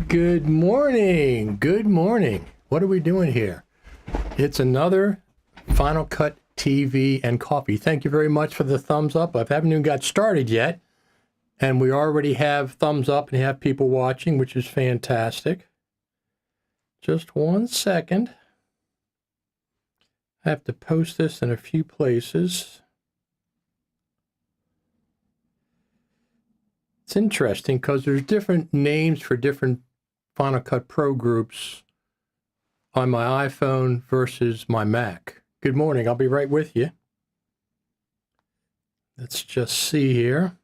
Good morning. Good morning. What are we doing here? It's another Final Cut TV and coffee. Thank you very much for the thumbs up. I haven't even got started yet, and we already have thumbs up and have people watching, which is fantastic. Just 1 second. I have to post this in a few places. It's interesting because there's different names for different Final Cut Pro groups on my iPhone versus my Mac. Good morning. I'll be right with you. Let's just see here.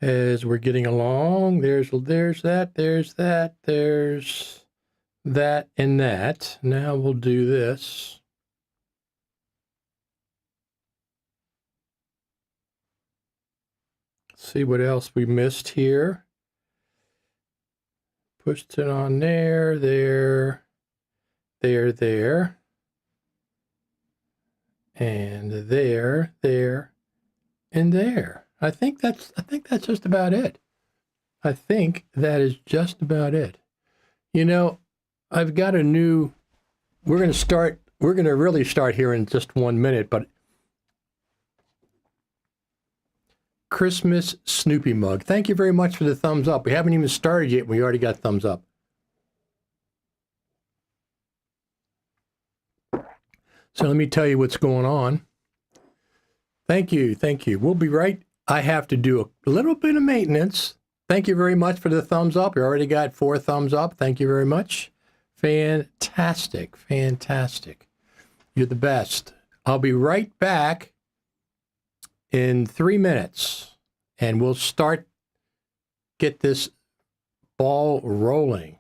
As we're getting along, there's that, there's that, there's that, and that. Now we'll do this. See what else we missed here. Pushed it on there, there, and there, and there. I think that's just about it. I think that is just about it. You know, I've got a new, we're going to really start here in just 1 minute, but Christmas Snoopy mug. Thank you very much for the thumbs up. We haven't even started yet. We already got thumbs up. So let me tell you what's going on. Thank you. Thank you. We'll be right. I have to do a little bit of maintenance. Thank you very much for the thumbs up. We already got 4 thumbs up. Thank you very much. Fantastic. Fantastic. You're the best. I'll be right back in 3 minutes, and we'll get this ball rolling.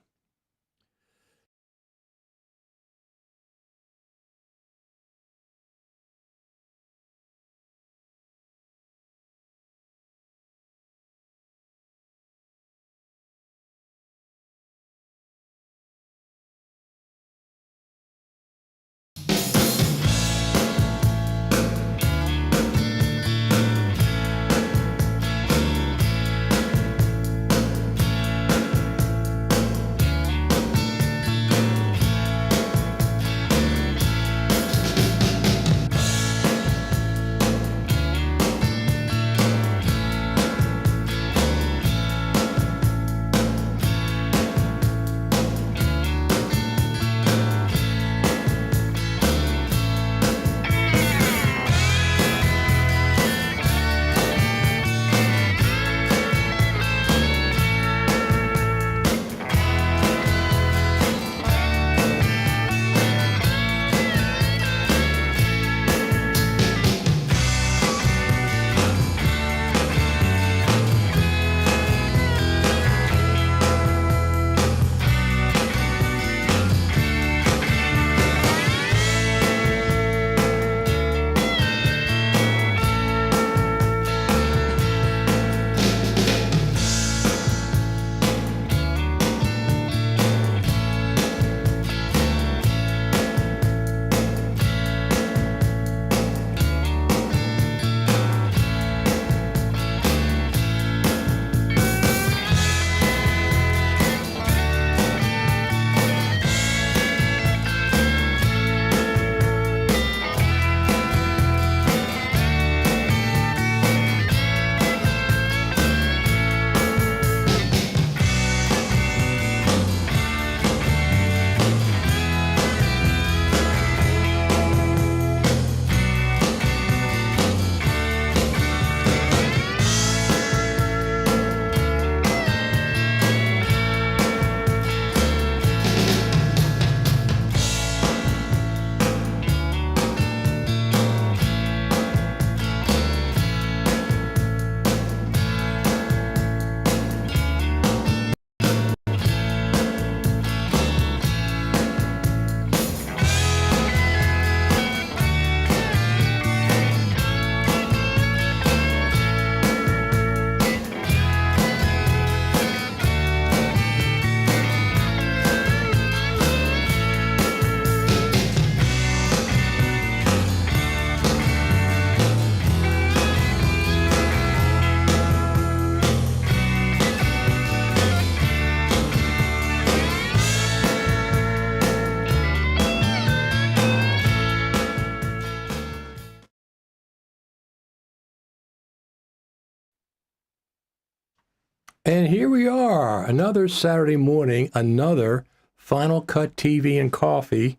And here we are, another Saturday morning, another Final Cut TV and coffee.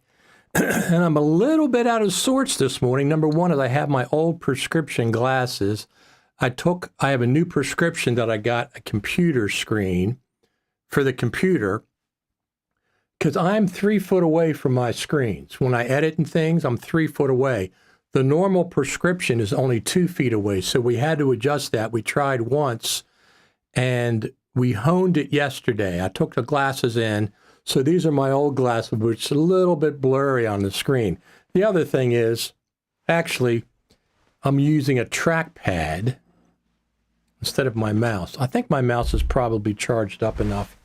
And I'm a little bit out of sorts this morning. Number one is I have my old prescription glasses. I have a new prescription that I got, a computer screen for the computer, because I'm 3 foot away from my screens. When I edit and things, I'm 3 foot away. The normal prescription is only 2 feet away, so we had to adjust that. We tried once, and we honed it yesterday. I took the glasses in. So these are my old glasses, which are a little bit blurry on the screen. The other thing is, actually, I'm using a trackpad instead of my mouse. I think my mouse is probably charged up enough.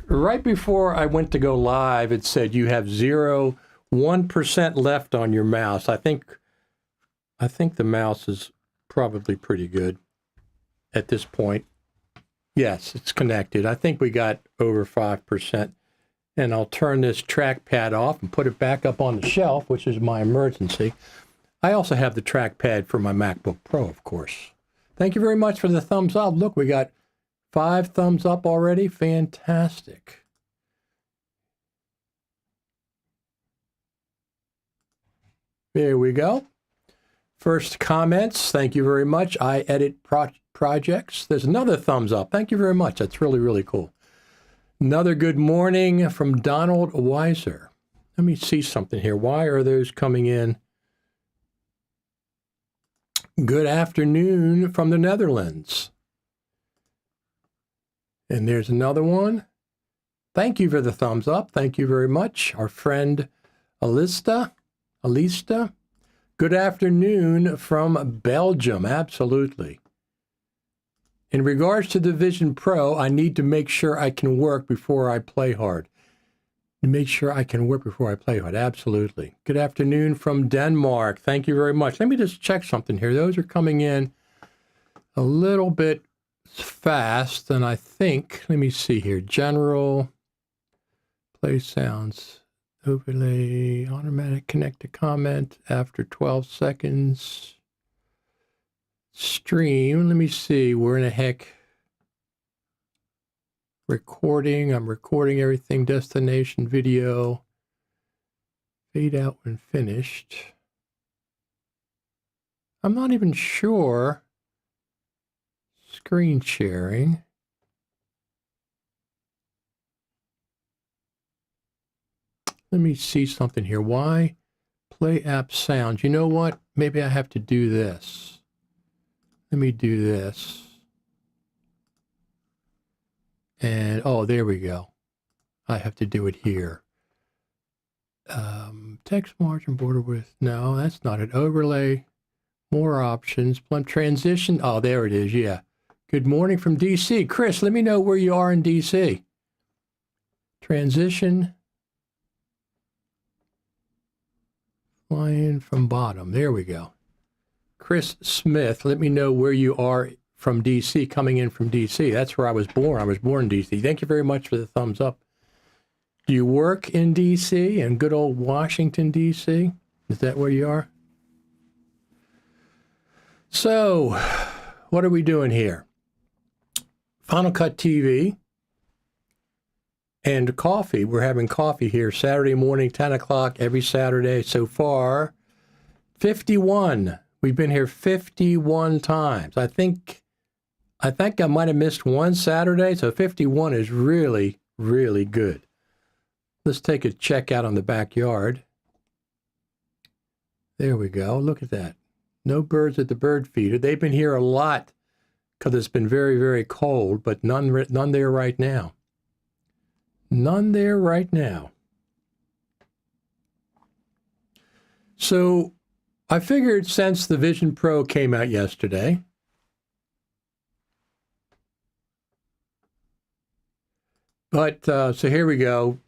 Right before I went to go live, it said you have 1% left on your mouse. I think the mouse is probably pretty good at this point. Yes, it's connected. I think we got over 5%. And I'll turn this trackpad off and put it back up on the shelf, which is my emergency. I also have the trackpad for my MacBook Pro, of course. Thank you very much for the thumbs up. Look, we got 5 thumbs up already. Fantastic. There we go. First comments. Thank you very much. I edit projects. There's another thumbs up. Thank you very much. That's really, really cool. Another good morning from Donald Weiser. Let me see something here. Why are those coming in? Good afternoon from the Netherlands. And there's another one. Thank you for the thumbs up. Thank you very much. Our friend Alista. Good afternoon from Belgium. Absolutely. In regards to the Vision Pro, I need to make sure I can work before I play hard. Absolutely. Good afternoon from Denmark. Thank you very much. Let me just check something here. Those are coming in a little bit fast, and I think, let me see here. General, play sounds, overlay, automatic connect to comment after 12 seconds. Stream, let me see, where in the heck? Recording, I'm recording everything, destination video. Fade out when finished. I'm not even sure. Screen sharing. Let me see something here. Why? Play app sound. You know what? Maybe I have to do this. Let me do this. And, oh, there we go. I have to do it here. Text margin, border width. No, that's not it. Overlay. More options. Transition. Oh, there it is. Yeah. Good morning from DC. Chris, let me know where you are in DC. Transition. Flying from bottom. There we go. Chris Smith, let me know where you are from DC, coming in from DC. That's where I was born. I was born in DC. Thank you very much for the thumbs up. Do you work in DC, in good old Washington, DC? Is that where you are? So, what are we doing here? Final Cut TV and coffee. We're having coffee here Saturday morning, 10 o'clock every Saturday. So far, 51. We've been here 51 times. I think I might have missed one Saturday, so 51 is really, really good. Let's take a check out on the backyard. There we go. Look at that. No birds at the bird feeder. They've been here a lot because it's been very, very cold, but none there right now. None there right now. So I figured since the Vision Pro came out yesterday, but so here we go.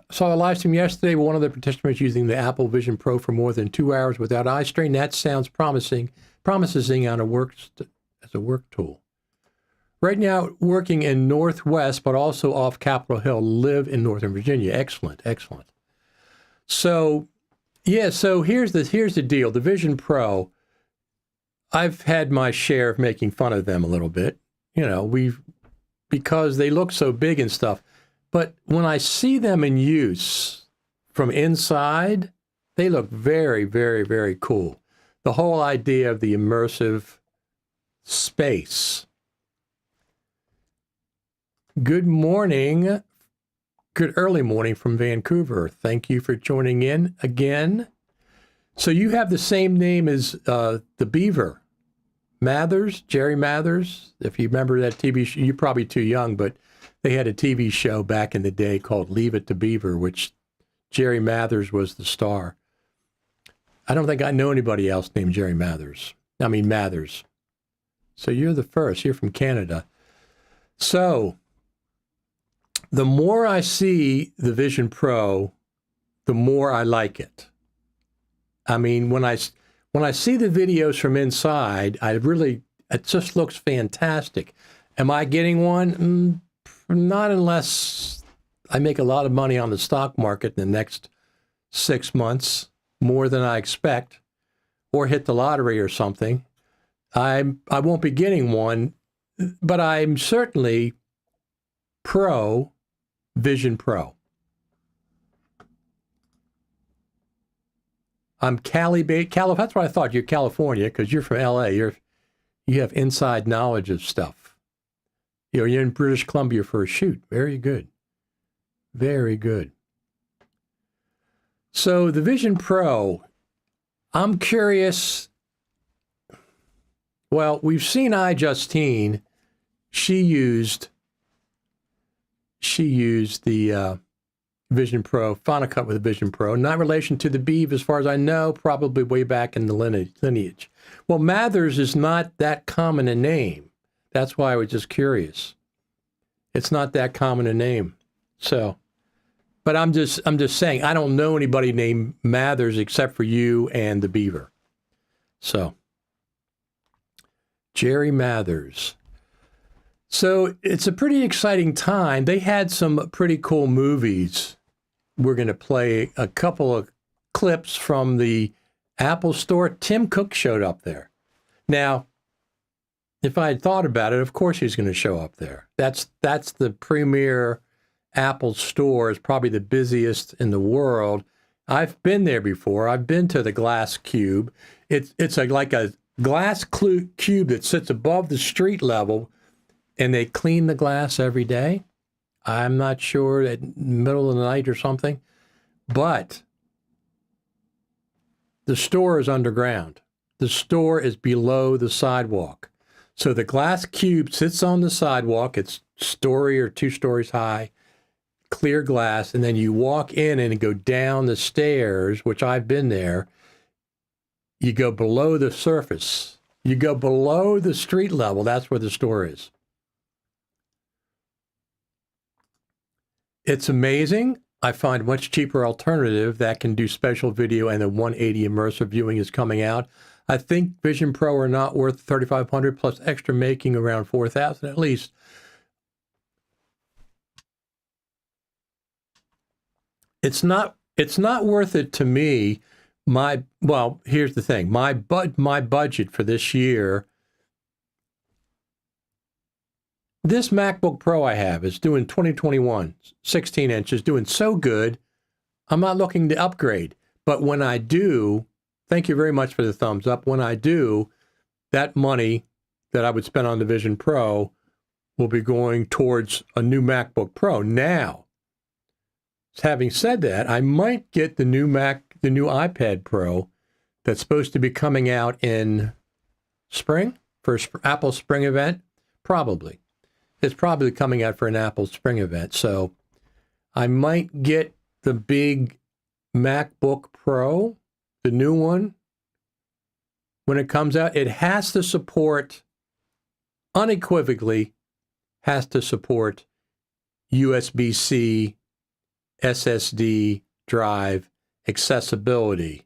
Saw a live stream yesterday. One of the participants using the Apple Vision Pro for more than 2 hours without eye strain. That sounds promising on as a work tool. Right now, working in Northwest, but also off Capitol Hill. Live in Northern Virginia. Excellent, excellent. So, yeah. So here's the deal. The Vision Pro. I've had my share of making fun of them a little bit. You know, because they look so big and stuff. But when I see them in use from inside, they look very, very, very cool. The whole idea of the immersive space. Good morning. Good early morning from Vancouver. Thank you for joining in again. So you have the same name as the Beaver. Mathers, Jerry Mathers. If you remember that TV show, you're probably too young, but they had a TV show back in the day called Leave It to Beaver, which Jerry Mathers was the star. I don't think I know anybody else named Jerry Mathers. Mathers. So you're the first. You're from Canada. So the more I see the Vision Pro, the more I like it. I mean, when I see the videos from inside, it just looks fantastic. Am I getting one? Not unless I make a lot of money on the stock market in the next 6 months, more than I expect, or hit the lottery or something. I won't be getting one, but I'm certainly pro Vision Pro. I'm Cali-based. That's what I thought. You're California because you're from LA. You have inside knowledge of stuff. You're in British Columbia for a shoot. Very good. Very good. So the Vision Pro, I'm curious. Well, we've seen iJustine. She used the Vision Pro, Final Cut with the Vision Pro, not relation to the Beav as far as I know, probably way back in the lineage. Well, Mathers is not that common a name. That's why I was just curious. It's not that common a name. So, but I'm just saying, I don't know anybody named Mathers except for you and the Beaver. So, Jerry Mathers. So it's a pretty exciting time. They had some pretty cool movies. We're going to play a couple of clips from the Apple Store. Tim Cook showed up there. Now, if I had thought about it, of course he's going to show up there. That's the premier Apple Store. It's probably the busiest in the world. I've been there before. I've been to the glass cube. It's like a glass cube that sits above the street level, and they clean the glass every day. I'm not sure, at the middle of the night or something. But the store is underground. The store is below the sidewalk. So the glass cube sits on the sidewalk. It's story or 2 stories high, clear glass. And then you walk in and go down the stairs, which I've been there. You go below the surface. You go below the street level. That's where the store is. It's amazing. I find much cheaper alternative that can do spatial video, and the 180 immersive viewing is coming out. I think Vision Pro are not worth $3,500 plus extra making around $4,000 at least. It's not worth it to me. Well, here's the thing. My budget for this year, this MacBook Pro I have is doing 2021, 16 inches, doing so good, I'm not looking to upgrade. But when I do, thank you very much for the thumbs up. When I do, that money that I would spend on the Vision Pro will be going towards a new MacBook Pro. Now, having said that, I might get the new iPad Pro that's supposed to be coming out in spring for Apple Spring event. Probably. It's probably coming out for an Apple Spring event. So I might get the big MacBook Pro, the new one, when it comes out. It has to support, unequivocally, has to support USB-C, SSD drive, accessibility.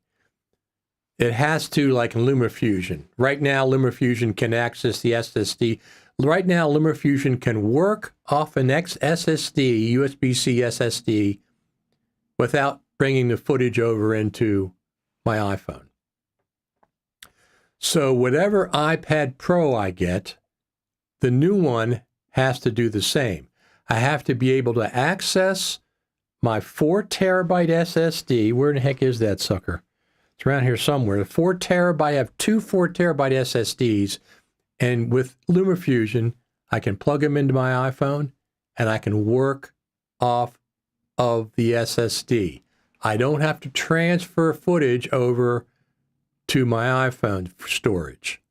It has to, like in LumaFusion. Right now, LumaFusion can access the SSD. Right now, LumaFusion can work off an SSD, USB-C SSD, without bringing the footage over into my iPhone. So whatever iPad Pro I get, the new one has to do the same. I have to be able to access my 4 terabyte SSD. Where in the heck is that sucker? It's around here somewhere. The 4 terabyte, I have 2 4 terabyte SSDs, and with LumaFusion, I can plug them into my iPhone and I can work off of the SSD. I don't have to transfer footage over to my iPhone storage.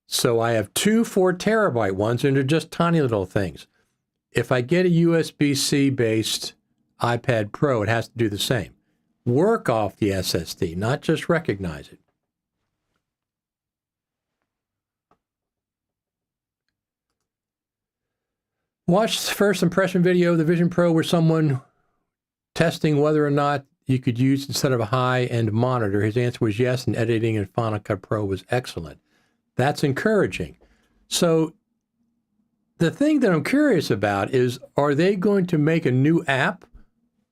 So I have 2 4 terabyte ones, and they're just tiny little things. If I get a USB-C based iPad Pro, it has to do the same. Work off the SSD, not just recognize it. Watch the first impression video of the Vision Pro where someone testing whether or not you could use instead of a high-end monitor. His answer was yes, and editing in Final Cut Pro was excellent. That's encouraging. So the thing that I'm curious about is, are they going to make a new app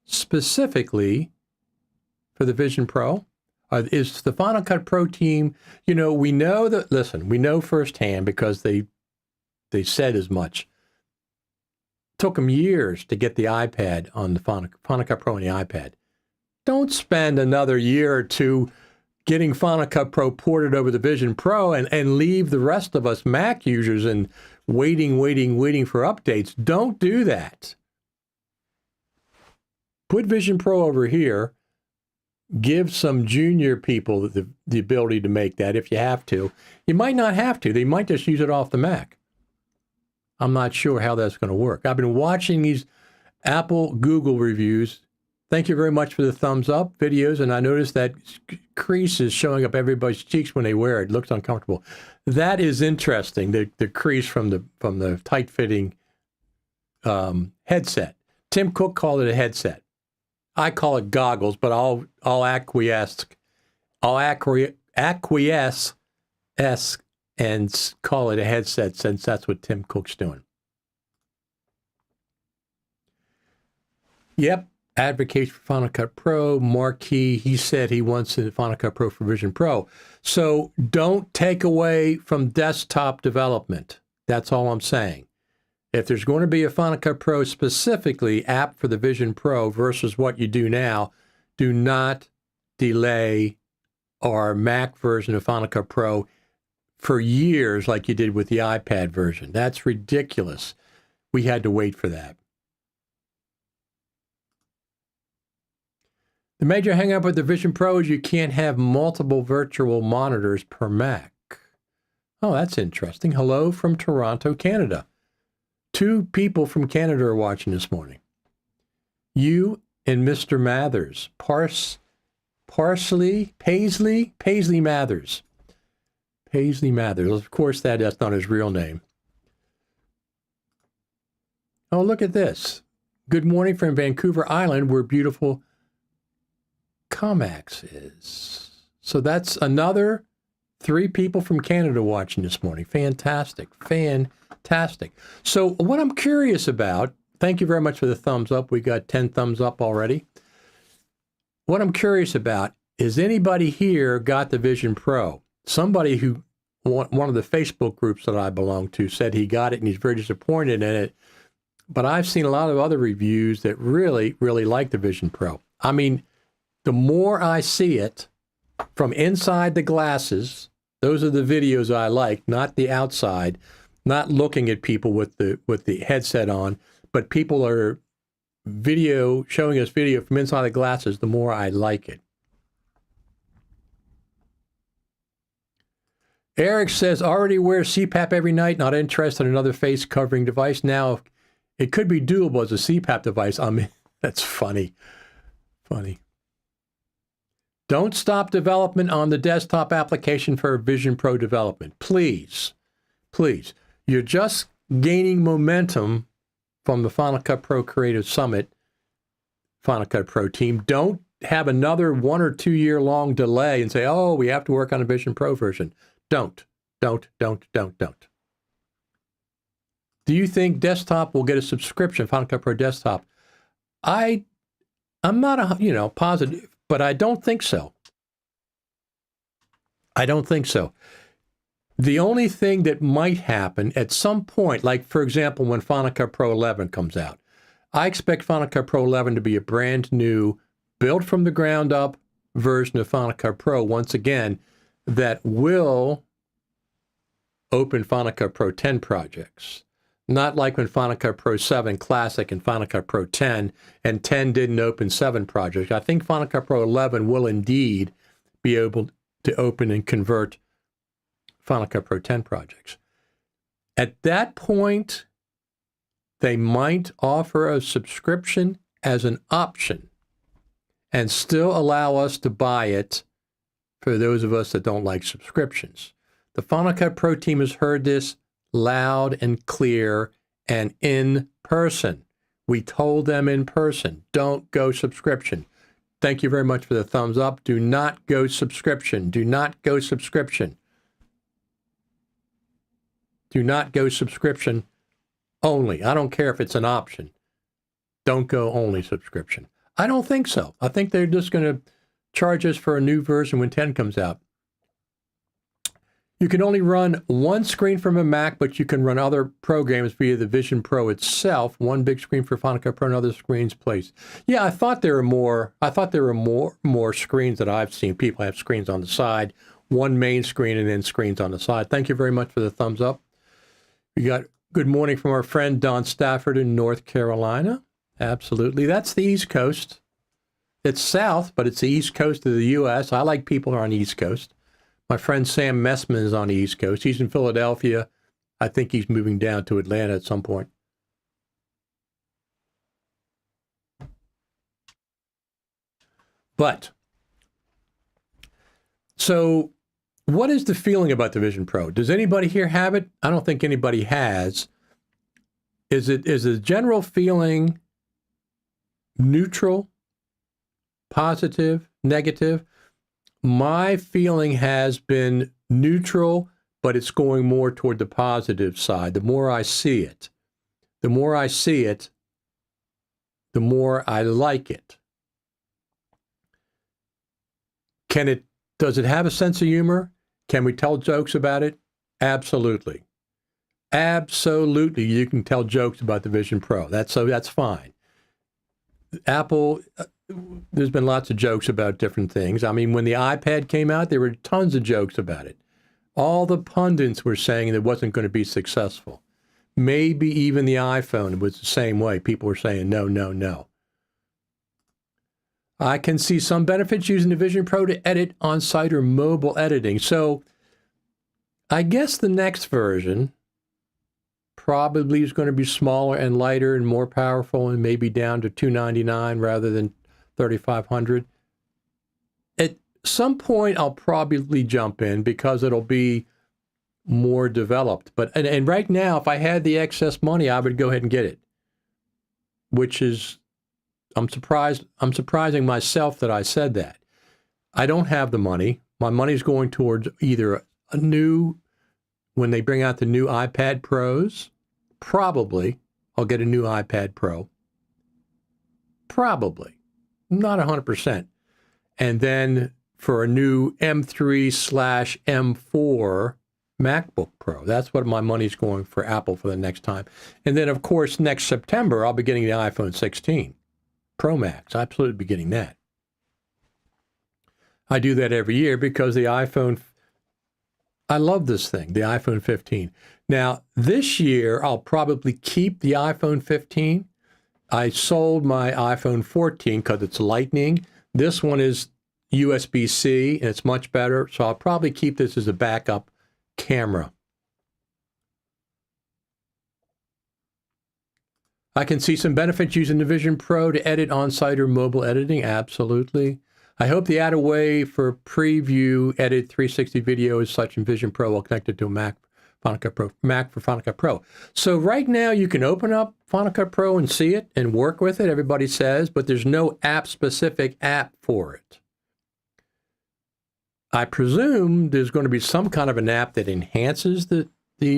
specifically for the Vision Pro? Is the Final Cut Pro team, we know that, listen, we know firsthand because they said as much. Took them years to get the iPad on the Final Cut Pro on the iPad. Don't spend another year or two getting Final Cut Pro ported over the Vision Pro and leave the rest of us Mac users and waiting for updates. Don't do that. Put Vision Pro over here. Give some junior people the ability to make that if you have to. You might not have to. They might just use it off the Mac. I'm not sure how that's going to work. I've been watching these Apple, Google reviews. Thank you very much for the thumbs up videos. And I noticed that crease is showing up everybody's cheeks when they wear it. It looks uncomfortable. That is interesting, the crease from the tight-fitting headset. Tim Cook called it a headset. I call it goggles, but I'll acquiesce. I'll acquiesce and call it a headset since that's what Tim Cook's doing. Yep, advocates for Final Cut Pro. Marquis, he said he wants the Final Cut Pro for Vision Pro. So don't take away from desktop development. That's all I'm saying. If there's going to be a Final Cut Pro specifically app for the Vision Pro versus what you do now, do not delay our Mac version of Final Cut Pro for years like you did with the iPad version. That's ridiculous. We had to wait for that. The major hang up with the Vision Pro is you can't have multiple virtual monitors per Mac. Oh, that's interesting. Hello from Toronto, Canada. 2 people from Canada are watching this morning. You and Mr. Mathers. Paisley Mathers. Paisley Mathers. Of course, that's not his real name. Oh, look at this. Good morning from Vancouver Island, where beautiful Comax is. So that's another 3 people from Canada watching this morning. Fantastic. So what I'm curious about, thank you very much for the thumbs up. We got 10 thumbs up already. What I'm curious about is anybody here got the Vision Pro? Somebody who, one of the Facebook groups that I belong to, said he got it and he's very disappointed in it. But I've seen a lot of other reviews that really like the Vision Pro. I mean, the more I see it from inside the glasses, those are the videos I like, not the outside, not looking at people with the headset on, but people are showing us video from inside the glasses, the more I like it. Eric says, already wears CPAP every night, not interested in another face covering device. Now, it could be doable as a CPAP device. I mean, that's funny. Don't stop development on the desktop application for Vision Pro development. Please. You're just gaining momentum from the Final Cut Pro Creative Summit, Final Cut Pro team. Don't have another 1 or 2 year long delay and say, oh, we have to work on a Vision Pro version. Don't. Do you think desktop will get a subscription, Final Cut Pro desktop? I'm not positive, but I don't think so. The only thing that might happen at some point, like for example, when Final Cut Pro 11 comes out, I expect Final Cut Pro 11 to be a brand new, built from the ground up version of Final Cut Pro, once again, that will open Final Cut Pro 10 projects. Not like when Final Cut Pro 7 Classic and Final Cut Pro 10, and 10 didn't open 7 projects. I think Final Cut Pro 11 will indeed be able to open and convert Final Cut Pro 10 projects. At that point, they might offer a subscription as an option and still allow us to buy it for those of us that don't like subscriptions. The Final Cut Pro team has heard this loud and clear and in person. We told them in person, don't go subscription. Thank you very much for the thumbs up. Do not go subscription. Do not go subscription. Do not go subscription only. I don't care if it's an option. Don't go only subscription. I don't think so. I think they're just going to charge us for a new version when 10 comes out. You can only run one screen from a Mac, but you can run other programs via the Vision Pro itself. One big screen for Final Cut Pro and other screens placed. Yeah, I thought there were more screens that I've seen. People have screens on the side, one main screen and then screens on the side. Thank you very much for the thumbs up. We got good morning from our friend Don Stafford in North Carolina. Absolutely. That's the East Coast. It's south, but it's the East Coast of the U.S. I like people who are on the East Coast. My friend Sam Messman is on the East Coast. He's in Philadelphia. I think he's moving down to Atlanta at some point. But, so what is the feeling about the Vision Pro? Does anybody here have it? I don't think anybody has. Is the general feeling neutral, positive, negative? My feeling has been neutral, but it's going more toward the positive side. The more I see it, the more I like it. Does it have a sense of humor? Can we tell jokes about it? Absolutely. Absolutely, you can tell jokes about the Vision Pro. That's fine. Apple, there's been lots of jokes about different things. I mean, when the iPad came out, there were tons of jokes about it. All the pundits were saying it wasn't going to be successful. Maybe even the iPhone was the same way. People were saying, no, no, no. I can see some benefits using the Vision Pro to edit on-site or mobile editing. So I guess the next version probably is going to be smaller and lighter and more powerful and maybe down to $299 rather than $3,500. At some point, I'll probably jump in because it'll be more developed. But and right now, if I had the excess money, I would go ahead and get it, which is, I'm surprising myself that I said that. I don't have the money. My money's going towards either a new, when they bring out the new iPad Pros, probably I'll get a new iPad Pro. Probably. Not 100%. And then for a new M3/M4 MacBook Pro. That's what my money's going for Apple for the next time. And then, of course, next September, I'll be getting the iPhone 16 Pro Max. Absolutely be getting that. I do that every year because the iPhone, I love this thing, the iPhone 15. Now, this year, I'll probably keep the iPhone 15. I sold my iPhone 14 because it's Lightning. This one is USB-C, and it's much better. So I'll probably keep this as a backup camera. I can see some benefits using the Vision Pro to edit on-site or mobile editing. Absolutely. I hope they add a way for preview, edit 360 video as such in Vision Pro while connected to a Mac for Final Cut Pro. So right now you can open up Final Cut Pro and see it and work with it, everybody says, but there's no app-specific app for it. I presume there's going to be some kind of an app that enhances the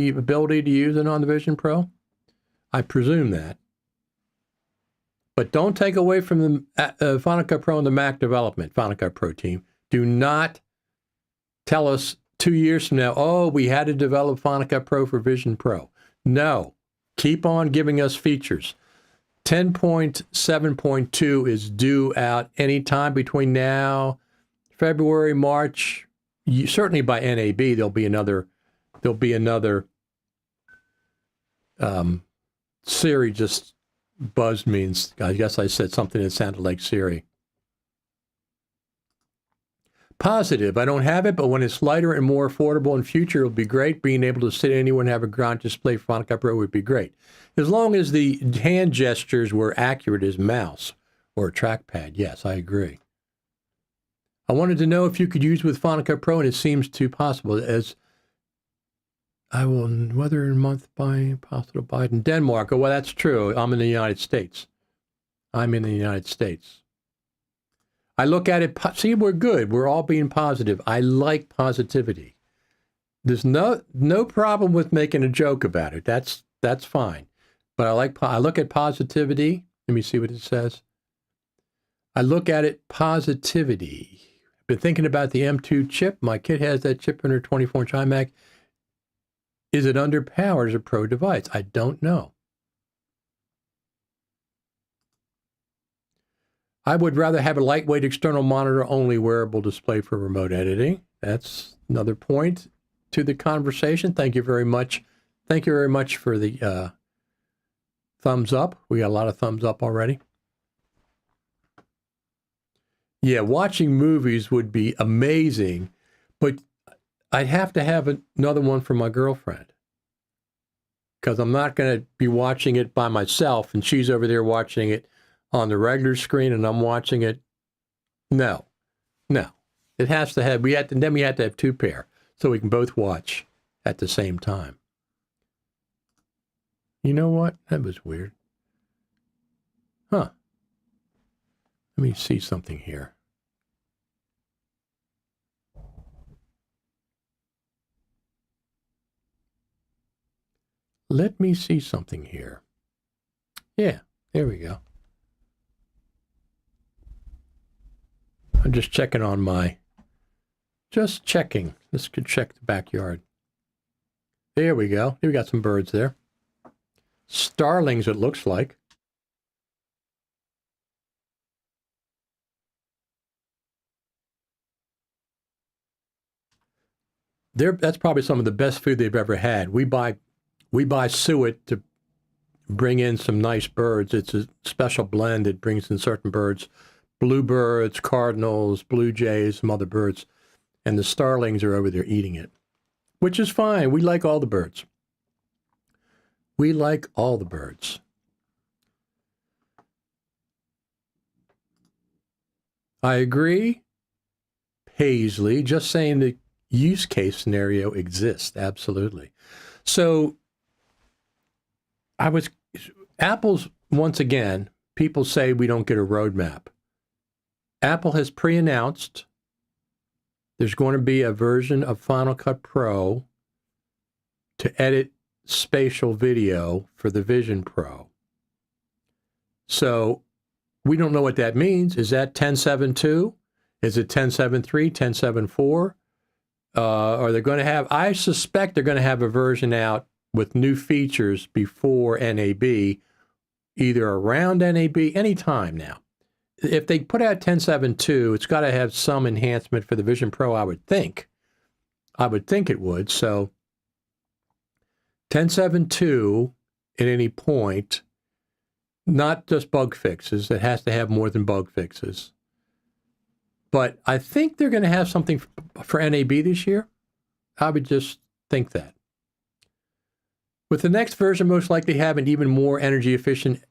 ability to use it on the Vision Pro. I presume that. But don't take away from the Final Cut Pro and the Mac development, Final Cut Pro team. Do not tell us 2 years from now, oh, we had to develop Final Cut Pro for Vision Pro. No, keep on giving us features. 10.7.2 is due out anytime between now, February, March. Certainly by NAB, there'll be another Siri just buzzed me. I guess I said something that sounded like Siri. Positive. I don't have it, but when it's lighter and more affordable in future, it'll be great. Being able to sit anywhere and have a ground display for Final Cut Pro would be great. As long as the hand gestures were accurate as mouse or a trackpad. Yes, I agree. I wanted to know if you could use with Final Cut Pro, and it seems too possible. As I will, whether in a month buy possible to buy it in Denmark. Oh, well, that's true. I'm in the United States. I look at it, see, we're good. We're all being positive. I like positivity. There's no problem with making a joke about it. That's fine. But I look at positivity. Let me see what it says. I look at it positivity. I've been thinking about the M2 chip. My kid has that chip in her 24-inch iMac. Is it underpowered as a pro device? I don't know. I would rather have a lightweight external monitor only wearable display for remote editing. That's another point to the conversation. Thank you very much. Thank you very much for the thumbs up. We got a lot of thumbs up already. Yeah, watching movies would be amazing, but I'd have to have another one for my girlfriend because I'm not going to be watching it by myself and she's over there watching it on the regular screen and I'm watching it. No. It has to have, we have to have two pair so we can both watch at the same time. You know what? That was weird. Huh. Let me see something here. Let me see something here. Yeah, there we go. I'm just checking on just checking. This could check the backyard. There we go. We got some birds there. Starlings, it looks like. That's probably some of the best food they've ever had. We buy suet to bring in some nice birds. It's a special blend that brings in certain birds. Bluebirds, cardinals, blue jays, some other birds. And the starlings are over there eating it, which is fine. We like all the birds. We like all the birds. I agree, Paisley, just saying the use case scenario exists. Absolutely. So Apple's, once again, people say we don't get a roadmap. Apple has pre-announced there's going to be a version of Final Cut Pro to edit spatial video for the Vision Pro. So we don't know what that means. Is that 10.7.2? Is it 10.7.3, 10.7.4? Are they going to have, I suspect they're going to have a version out with new features before NAB, either around NAB, anytime now. If they put out 10.7.2, it's got to have some enhancement for the Vision Pro, I would think. I would think it would. So 10.7.2 at any point, not just bug fixes. It has to have more than bug fixes. But I think they're going to have something for NAB this year. I would just think that. With the next version, most likely have an even more energy efficient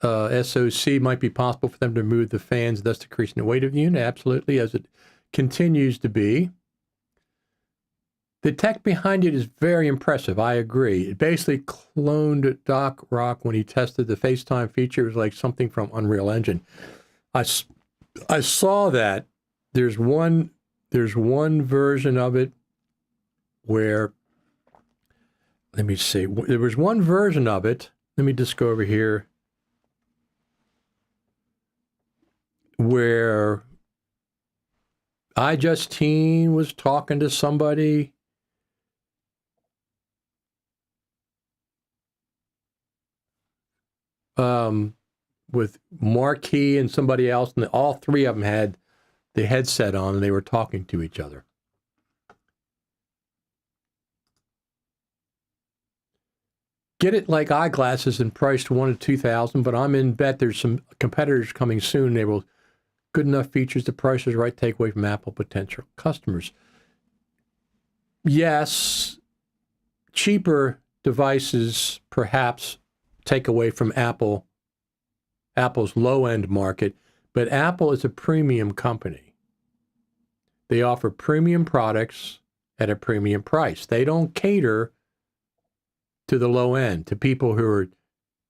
SoC, might be possible for them to move the fans, thus decreasing the weight of the unit. Absolutely, as it continues to be. The tech behind it is very impressive. I agree. It basically cloned Doc Rock when he tested the FaceTime feature. It was like something from Unreal Engine. I saw that. There's one version of it where, let me see. There was one version of it. Let me just go over here. Where iJustine was talking to somebody. With Marquis and somebody else, and all three of them had the headset on, and they were talking to each other. Get it like eyeglasses and priced $1,000 to $2,000, but I'm in bet there's some competitors coming soon. They will good enough features. The price is right. Take away from Apple potential customers. Yes, cheaper devices perhaps take away from Apple's low-end market, but Apple is a premium company. They offer premium products at a premium price. They don't cater to the low end, to people who are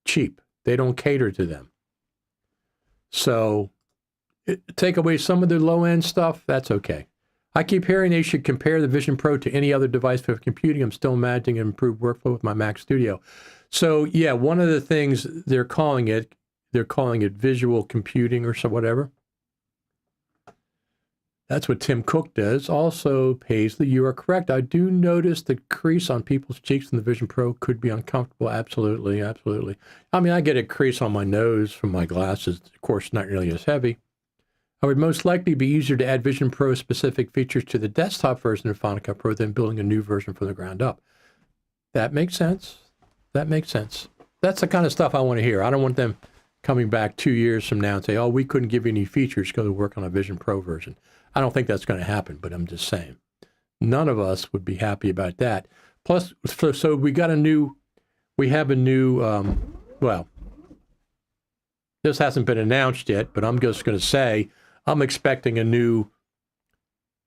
cheap. They don't cater to them. So take away some of the low-end stuff, that's okay. I keep hearing they should compare the Vision Pro to any other device for computing. I'm still imagining an improved workflow with my Mac Studio. So yeah, one of the things they're calling it visual computing or so whatever. That's what Tim Cook does. Also, Paisley, you are correct. I do notice the crease on people's cheeks in the Vision Pro could be uncomfortable. Absolutely, absolutely. I mean, I get a crease on my nose from my glasses. Of course, not nearly as heavy. I would most likely be easier to add Vision Pro specific features to the desktop version of Final Cut Pro than building a new version from the ground up. That makes sense. That makes sense. That's the kind of stuff I want to hear. I don't want them coming back 2 years from now and say, oh, we couldn't give you any features, go to work on a Vision Pro version. I don't think that's going to happen, but I'm just saying. None of us would be happy about that. Plus, so we have a new, well, this hasn't been announced yet, but I'm just going to say, I'm expecting a new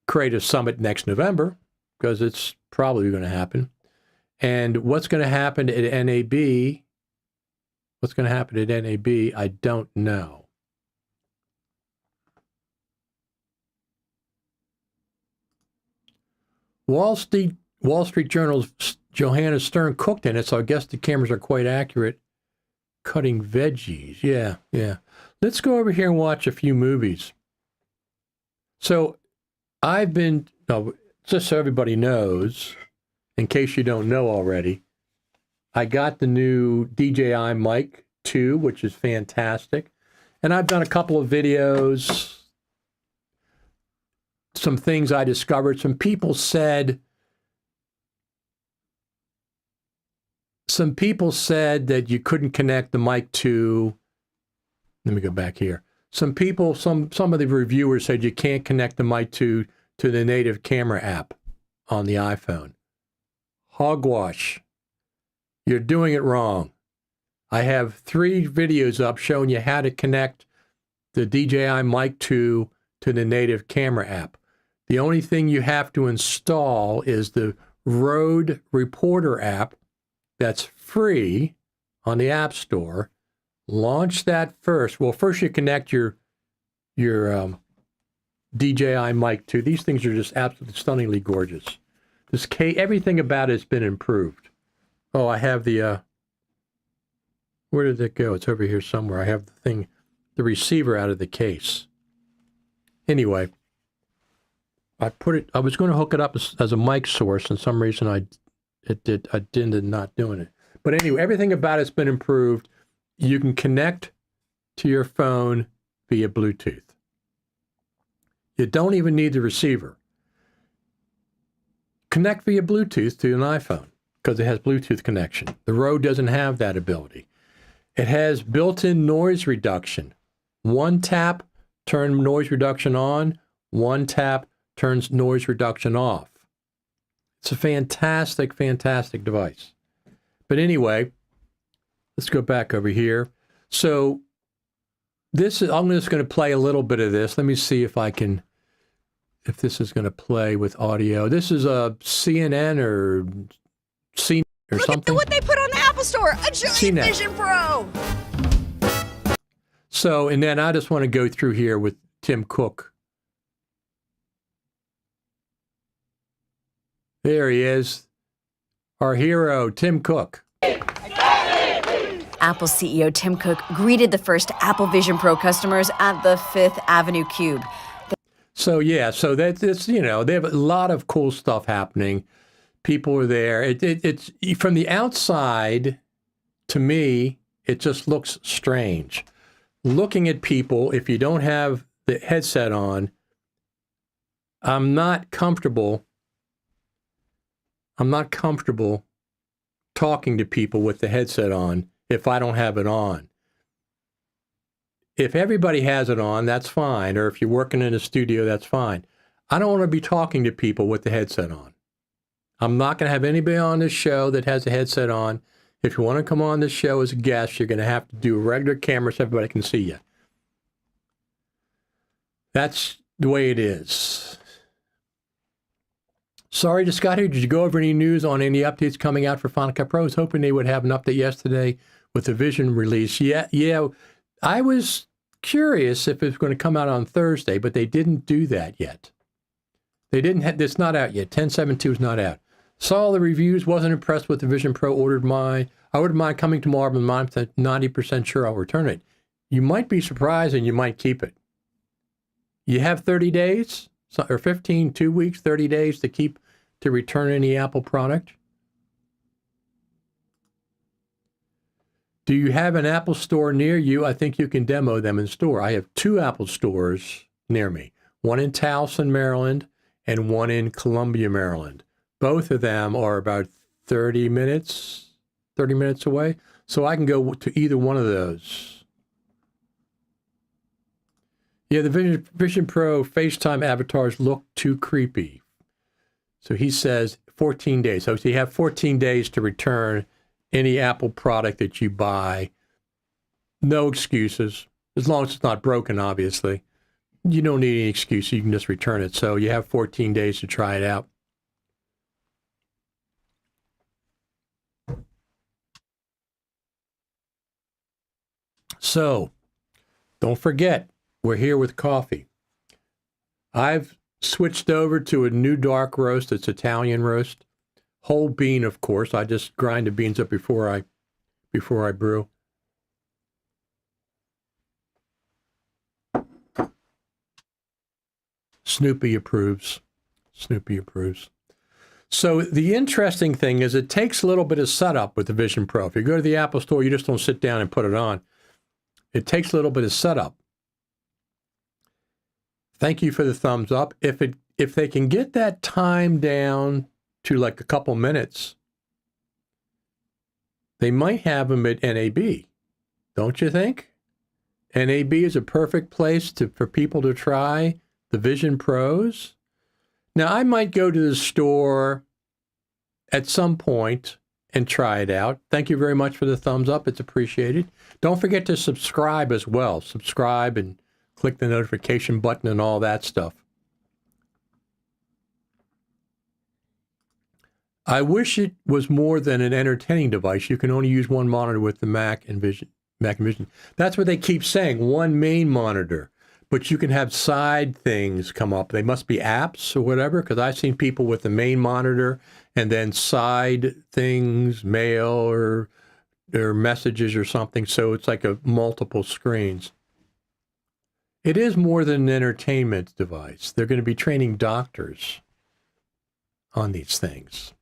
Creative Summit next November, because it's probably going to happen. And what's going to happen at NAB, I don't know. Wall Street Journal's Johanna Stern cooked in it, so I guess the cameras are quite accurate. Cutting veggies, yeah. Let's go over here and watch a few movies. So just so everybody knows, in case you don't know already, I got the new DJI Mic 2, which is fantastic. And I've done a couple of videos, some things I discovered. Some people said that you couldn't connect the Mic 2. Let me go back here. Some of the reviewers said you can't connect the Mic 2 to the native camera app on the iPhone. Hogwash. You're doing it wrong. I have 3 videos up showing you how to connect the DJI Mic 2 to the native camera app. The only thing you have to install is the Road Reporter app that's free on the App Store. Launch that first. Well, first you connect your DJI Mic 2. These things are just absolutely stunningly gorgeous. Everything about it's been improved. Oh, I have the, where did it go? It's over here somewhere. I have the receiver out of the case. Anyway, I was going to hook it up as a mic source, and some reason I ended not doing it. But anyway, everything about it's been improved. You can connect to your phone via Bluetooth. You don't even need the receiver. Connect via Bluetooth to an iPhone because it has Bluetooth connection. The Rode doesn't have that ability. It has built-in noise reduction. One tap, turn noise reduction on. One tap turns noise reduction off. It's a fantastic, fantastic device. But anyway, let's go back over here. So I'm just going to play a little bit of this. Let me see if this is going to play with audio. This is a CNN or CNET or something. Look at what they put on the Apple Store, a giant Vision Pro. So, and then I just want to go through here with Tim Cook. There he is, our hero, Tim Cook. Apple CEO Tim Cook greeted the first Apple Vision Pro customers at the Fifth Avenue Cube. So yeah, so it's they have a lot of cool stuff happening. People are there. It's from the outside, to me, it just looks strange. Looking at people, if you don't have the headset on, I'm not comfortable talking to people with the headset on if I don't have it on. If everybody has it on, that's fine. Or if you're working in a studio, that's fine. I don't want to be talking to people with the headset on. I'm not going to have anybody on this show that has a headset on. If you want to come on this show as a guest, you're going to have to do a regular camera so everybody can see you. That's the way it is. Sorry to Scott here. Did you go over any news on any updates coming out for Final Cut Pro? I was hoping they would have an update yesterday with the Vision release. Yeah. I was curious if it was going to come out on Thursday, but they didn't do that yet. They didn't have, it's not out yet. 10.7.2 is not out. Saw the reviews, wasn't impressed with the Vision Pro, ordered mine. I ordered mine coming tomorrow, but I'm 90% sure I'll return it. You might be surprised and you might keep it. You have 30 days, or 15, 2 weeks, 30 days to return any Apple product. Do you have an Apple store near you? I think you can demo them in store. I have 2 Apple stores near me, one in Towson, Maryland, and one in Columbia, Maryland. Both of them are about 30 minutes away. So I can go to either one of those. Yeah, the Vision Pro FaceTime avatars look too creepy. So he says 14 days. So you have 14 days to return any Apple product that you buy. No excuses, as long as it's not broken, obviously. You don't need any excuse. You can just return it. So you have 14 days to try it out. So don't forget, we're here with coffee. I've switched over to a new dark roast. It's Italian roast. Whole bean, of course. I just grind the beans up before I brew. Snoopy approves. Snoopy approves. So the interesting thing is it takes a little bit of setup with the Vision Pro. If you go to the Apple Store, you just don't sit down and put it on. It takes a little bit of setup. Thank you for the thumbs up. If they can get that time down to like a couple minutes, they might have them at NAB. Don't you think? NAB is a perfect place for people to try the Vision Pros. Now, I might go to the store at some point and try it out. Thank you very much for the thumbs up. It's appreciated. Don't forget to subscribe as well. Subscribe and click the notification button and all that stuff. I wish it was more than an entertaining device. You can only use one monitor with the Mac and Vision. That's what they keep saying, one main monitor. But you can have side things come up. They must be apps or whatever, because I've seen people with the main monitor and then side things, mail or messages or something. So it's like multiple screens. It is more than an entertainment device. They're going to be training doctors on these things.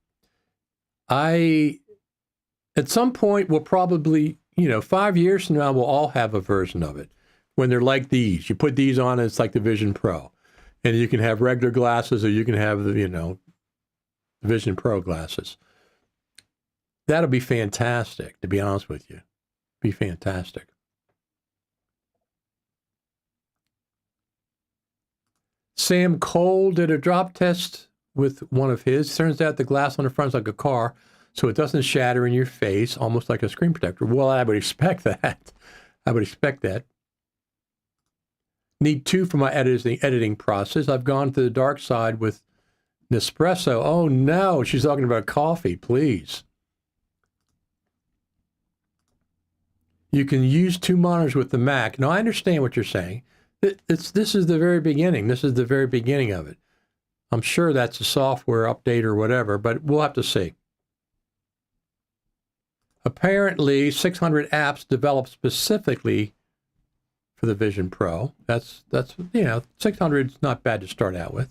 At some point, we'll probably, 5 years from now, we'll all have a version of it. When they're like these, you put these on, and it's like the Vision Pro. And you can have regular glasses or you can have the Vision Pro glasses. That'll be fantastic, to be honest with you. Be fantastic. Sam Cole did a drop test with one of his. Turns out the glass on the front is like a car, so it doesn't shatter in your face, almost like a screen protector. Well, I would expect that. Need 2 for my editing process. I've gone to the dark side with Nespresso. Oh, no, she's talking about coffee, please. You can use 2 monitors with the Mac. Now, I understand what you're saying. This is the very beginning. This is the very beginning of it. I'm sure that's a software update or whatever, but we'll have to see. Apparently, 600 apps developed specifically for the Vision Pro. That's 600 is not bad to start out with.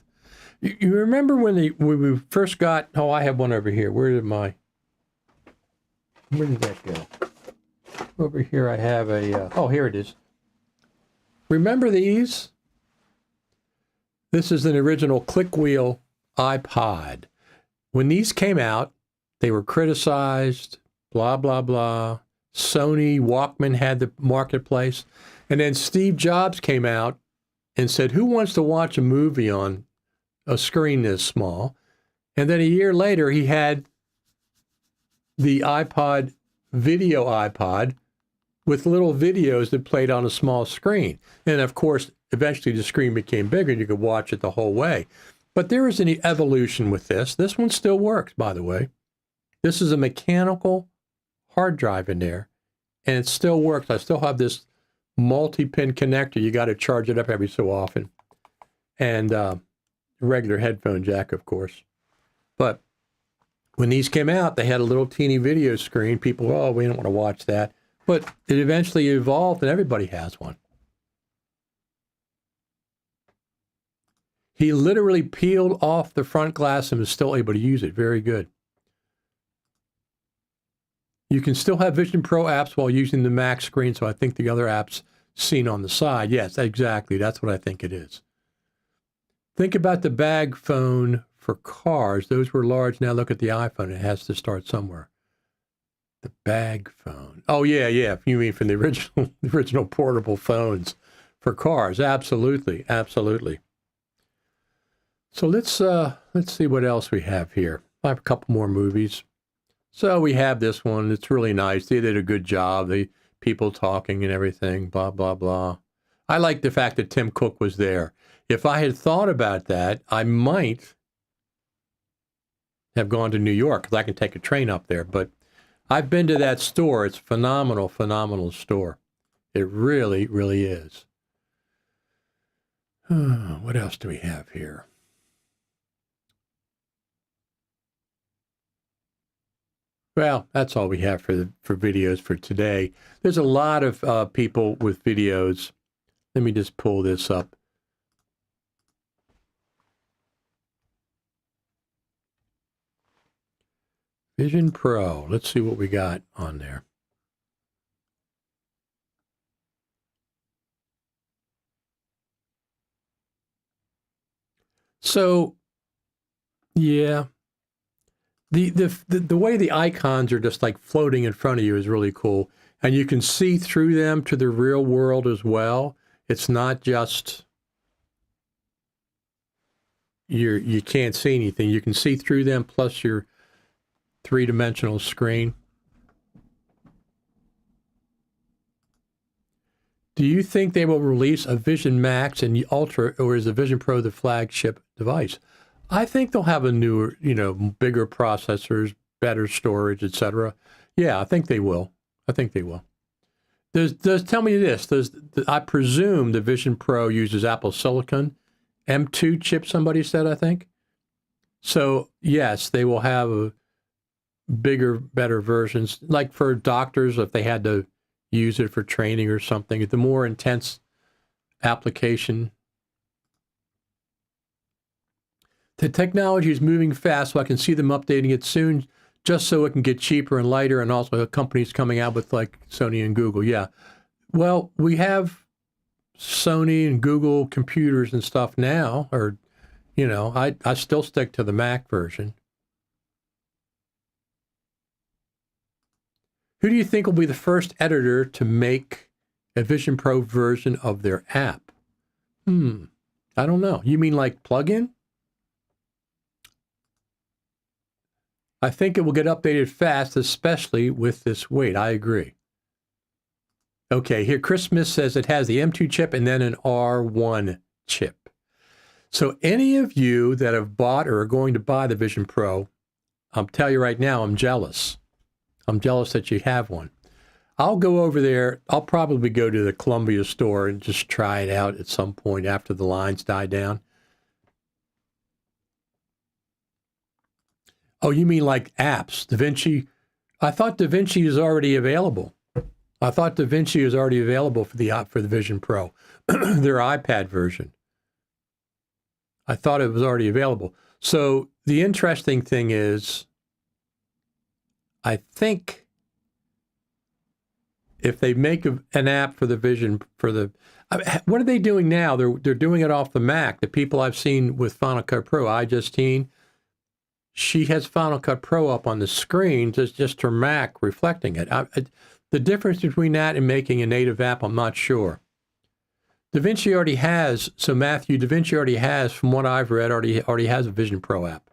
You remember when we first got? Oh, I have one over here. Where did that go? Over here, I have a. Oh, here it is. Remember these? This is an original click wheel iPod. When these came out, they were criticized. Blah blah blah. Sony Walkman had the marketplace, and then Steve Jobs came out and said, "Who wants to watch a movie on a screen this small?" And then a year later, he had the video iPod, with little videos that played on a small screen. And of course, eventually the screen became bigger and you could watch it the whole way. But there is an evolution with this. This one still works, by the way. This is a mechanical hard drive in there, and it still works. I still have this multi-pin connector. You got to charge it up every so often. And regular headphone jack, of course. But when these came out, they had a little teeny video screen. People, oh, we don't want to watch that. But it eventually evolved, and everybody has one. He literally peeled off the front glass and was still able to use it. Very good. You can still have Vision Pro apps while using the Mac screen, so I think the other apps seen on the side. Yes, exactly. That's what I think it is. Think about the bag phone for cars. Those were large. Now look at the iPhone. It has to start somewhere. The bag phone. Oh, yeah. You mean from the original portable phones for cars. Absolutely. So let's see what else we have here. I have a couple more movies. So we have this one. It's really nice. They did a good job. The people talking and everything, blah, blah, blah. I like the fact that Tim Cook was there. If I had thought about that, I might have gone to New York because I can take a train up there. But I've been to that store. It's a phenomenal store. It really, really is. What else do we have here? Well, that's all we have for videos for today. There's a lot of people with videos. Let me just pull this up. Vision Pro. Let's see what we got on there. So, yeah. The way the icons are just like floating in front of you is really cool. And you can see through them to the real world as well. It's not just you can't see anything. You can see through them plus your three-dimensional screen. Do you think they will release a Vision Max and Ultra, or is the Vision Pro the flagship device? I think they'll have a newer, bigger processors, better storage, etc. Yeah, I think they will. Tell me this. I presume the Vision Pro uses Apple Silicon M2 chip, somebody said, I think. So, yes, they will have a bigger, better versions, like for doctors, if they had to use it for training or something, the more intense application. The technology is moving fast, so I can see them updating it soon, just so it can get cheaper and lighter, and also companies coming out with like Sony and Google. Yeah. Well, we have Sony and Google computers and stuff now, or, I still stick to the Mac version. Who do you think will be the first editor to make a Vision Pro version of their app? I don't know. You mean like plugin? I think it will get updated fast, especially with this weight. I agree. Okay, here Chris Smith says it has the M2 chip and then an R1 chip. So any of you that have bought or are going to buy the Vision Pro, I'll tell you right now, I'm jealous. I'm jealous that you have one. I'll go over there. I'll probably go to the Columbia store and just try it out at some point after the lines die down. Oh, you mean like apps? DaVinci? I thought DaVinci is already available. I thought DaVinci was already available for the Vision Pro, their iPad version. I thought it was already available. So the interesting thing is, I think if they make an app for the Vision, what are they doing now? They're doing it off the Mac. The people I've seen with Final Cut Pro, Justine, she has Final Cut Pro up on the screen, just her Mac reflecting it. The difference between that and making a native app, I'm not sure. DaVinci already has, so Matthew, DaVinci already has, from what I've read, already has a Vision Pro app.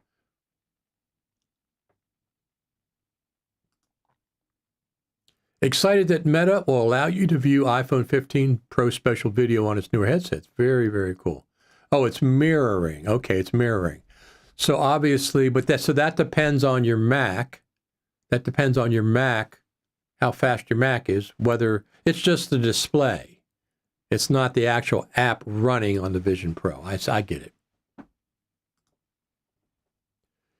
Excited that Meta will allow you to view iPhone 15 Pro special video on its newer headsets. Very, very cool. Oh, it's mirroring. Okay, it's mirroring. So obviously, so that depends on your Mac. That depends on your Mac, how fast your Mac is, whether it's just the display. It's not the actual app running on the Vision Pro. I get it.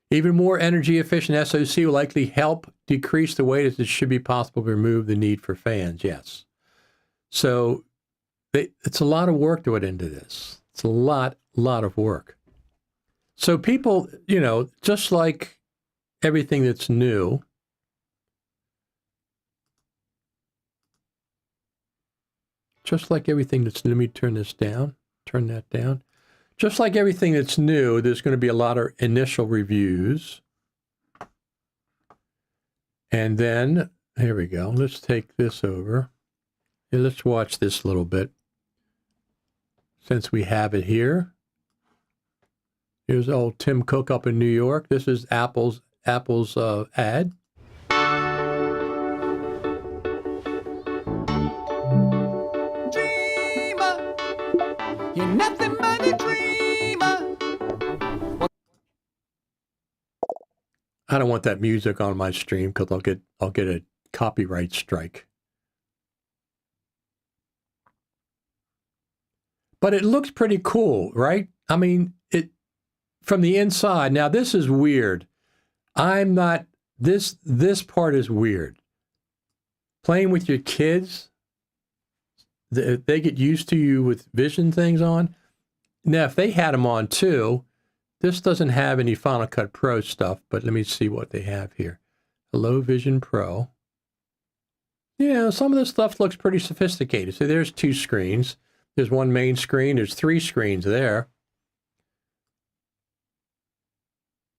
Even more energy efficient SoC will likely help decrease the weight, as it should be possible to remove the need for fans. Yes. So it's a lot of work to put into this. It's a lot of work. So people, just like everything that's new, let me turn this down, turn that down. Just like everything that's new, there's going to be a lot of initial reviews. And then, here we go. Let's take this over. And let's watch this a little bit. Since we have it here. Here's old Tim Cook up in New York. This is Apple's ad. You're nothing but a dreamer. I don't want that music on my stream because I'll get a copyright strike. But it looks pretty cool, right? I mean, it from the inside. Now this is weird. This part is weird. Playing with your kids. They get used to you with vision things on. Now, if they had them on too, this doesn't have any Final Cut Pro stuff, but let me see what they have here. Hello, Vision Pro. Yeah, some of this stuff looks pretty sophisticated. So there's two screens. There's one main screen. There's three screens there.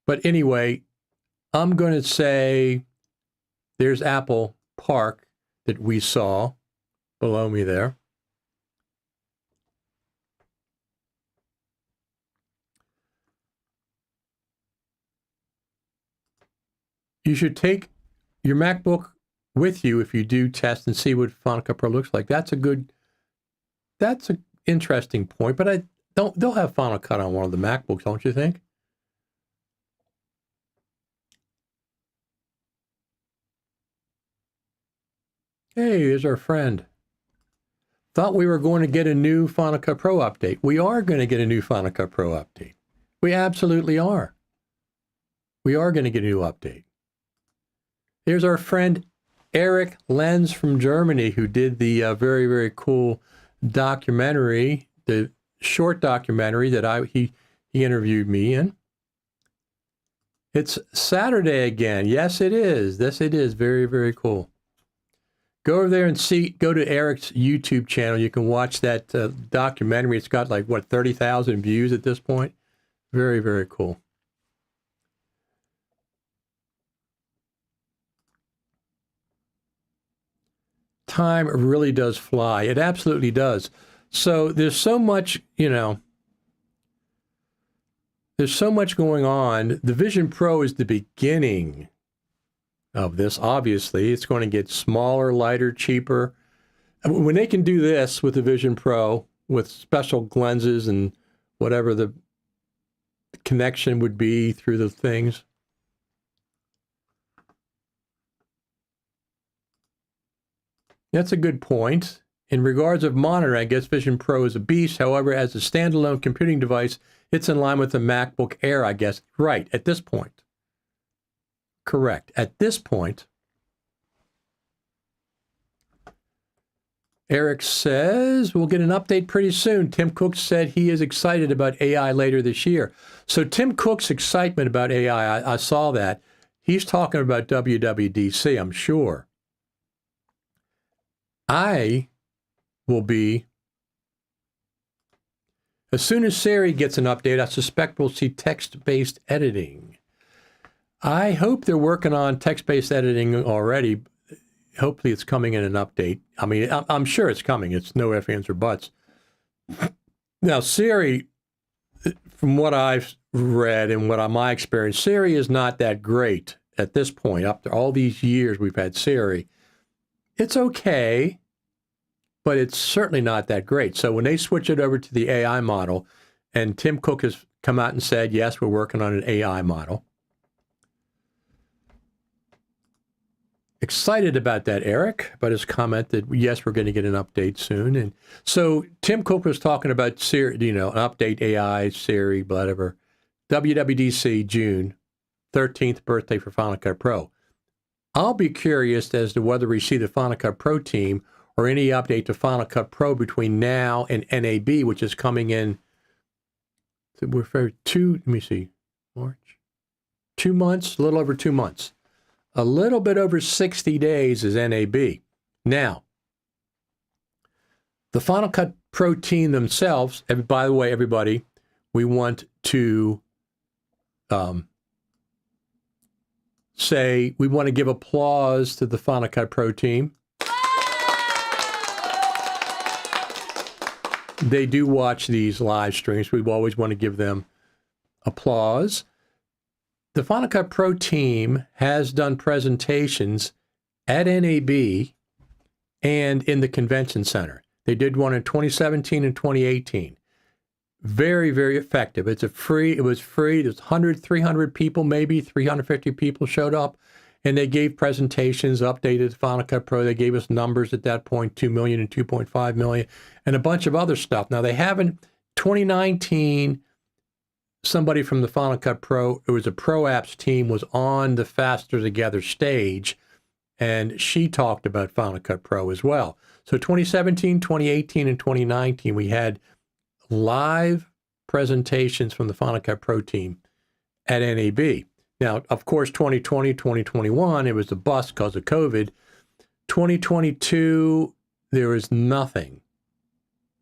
But anyway, I'm going to say there's Apple Park that we saw below me there. You should take your MacBook with you if you do test and see what Final Cut Pro looks like. That's an interesting point, but they'll have Final Cut on one of the MacBooks, don't you think? Hey, there's our friend. Thought we were going to get a new Final Cut Pro update. We are going to get a new Final Cut Pro update. We absolutely are. We are going to get a new update. Here's our friend Eric Lenz from Germany, who did the very, very cool documentary, the short documentary that he interviewed me in. It's Saturday again. Yes, it is. Yes, it is. Very, very cool. Go over there and go to Eric's YouTube channel. You can watch that documentary. It's got 30,000 views at this point. Very, very cool. Time really does fly. It absolutely does. So there's so much, there's so much going on. The Vision Pro is the beginning of this. Obviously, it's going to get smaller, lighter, cheaper. When they can do this with the Vision Pro, with special lenses and whatever the connection would be through the things. That's a good point. In regards of monitoring, I guess Vision Pro is a beast. However, as a standalone computing device, it's in line with the MacBook Air, I guess. Right, at this point. Correct. At this point, Eric says, we'll get an update pretty soon. Tim Cook said he is excited about AI later this year. So Tim Cook's excitement about AI, I saw that. He's talking about WWDC, I'm sure. I will be, as soon as Siri gets an update, I suspect we'll see text-based editing. I hope they're working on text-based editing already. Hopefully it's coming in an update. I mean, I'm sure it's coming. It's no ifs, ands, or buts. Now, Siri, from what I've read and my experience, Siri is not that great at this point. After all these years we've had Siri, it's okay, but it's certainly not that great. So when they switch it over to the AI model, and Tim Cook has come out and said, yes, we're working on an AI model. Excited about that, Eric, about his comment that, yes, we're going to get an update soon. And so Tim Cook was talking about Siri, an update AI, Siri, whatever. WWDC, June 13th birthday for Final Cut Pro. I'll be curious as to whether we see the Final Cut Pro team or any update to Final Cut Pro between now and NAB, which is coming in, we're for March, 2 months, a little over 2 months. A little bit over 60 days is NAB. Now, the Final Cut Pro team themselves, by the way, everybody, we want to say we want to give applause to the Final Cut Pro team. They do watch these live streams. We always want to give them applause. The Final Cut Pro team has done presentations at NAB and in the convention center. They did one in 2017 and 2018. Very, very effective. It was free. There's 100, 300 people, maybe 350 people showed up, and they gave presentations, updated Final Cut Pro. They gave us numbers at that point, 2 million and 2.5 million, and a bunch of other stuff. Now, they haven't, 2019, somebody from the Final Cut Pro, it was a Pro Apps team, was on the Faster Together stage, and she talked about Final Cut Pro as well. So 2017, 2018, and 2019, we had live presentations from the Final Cut Pro team at NAB. Now, of course, 2020, 2021, it was a bust because of COVID. 2022, there was nothing.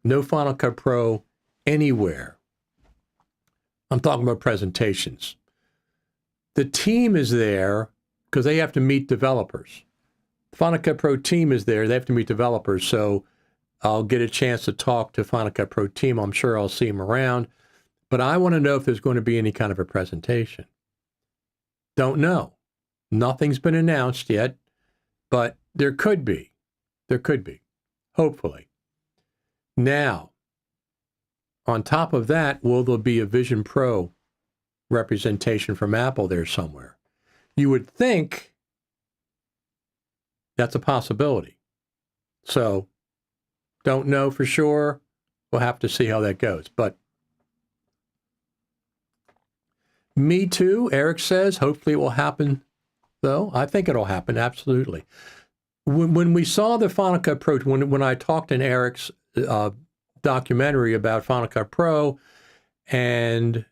No Final Cut Pro anywhere. I'm talking about presentations. The team is there because they have to meet developers. The Final Cut Pro team is there. They have to meet developers. So I'll get a chance to talk to Final Cut Pro team. I'm sure I'll see them around. But I want to know if there's going to be any kind of a presentation. Don't know. Nothing's been announced yet, but there could be. There could be, hopefully. Now, on top of that, will there be a Vision Pro representation from Apple there somewhere? You would think that's a possibility. So, don't know for sure. We'll have to see how that goes. But me too, Eric says. Hopefully it will happen, though. I think it'll happen, absolutely. When we saw the Final Cut Pro, when I talked in Eric's documentary about Final Cut Pro, and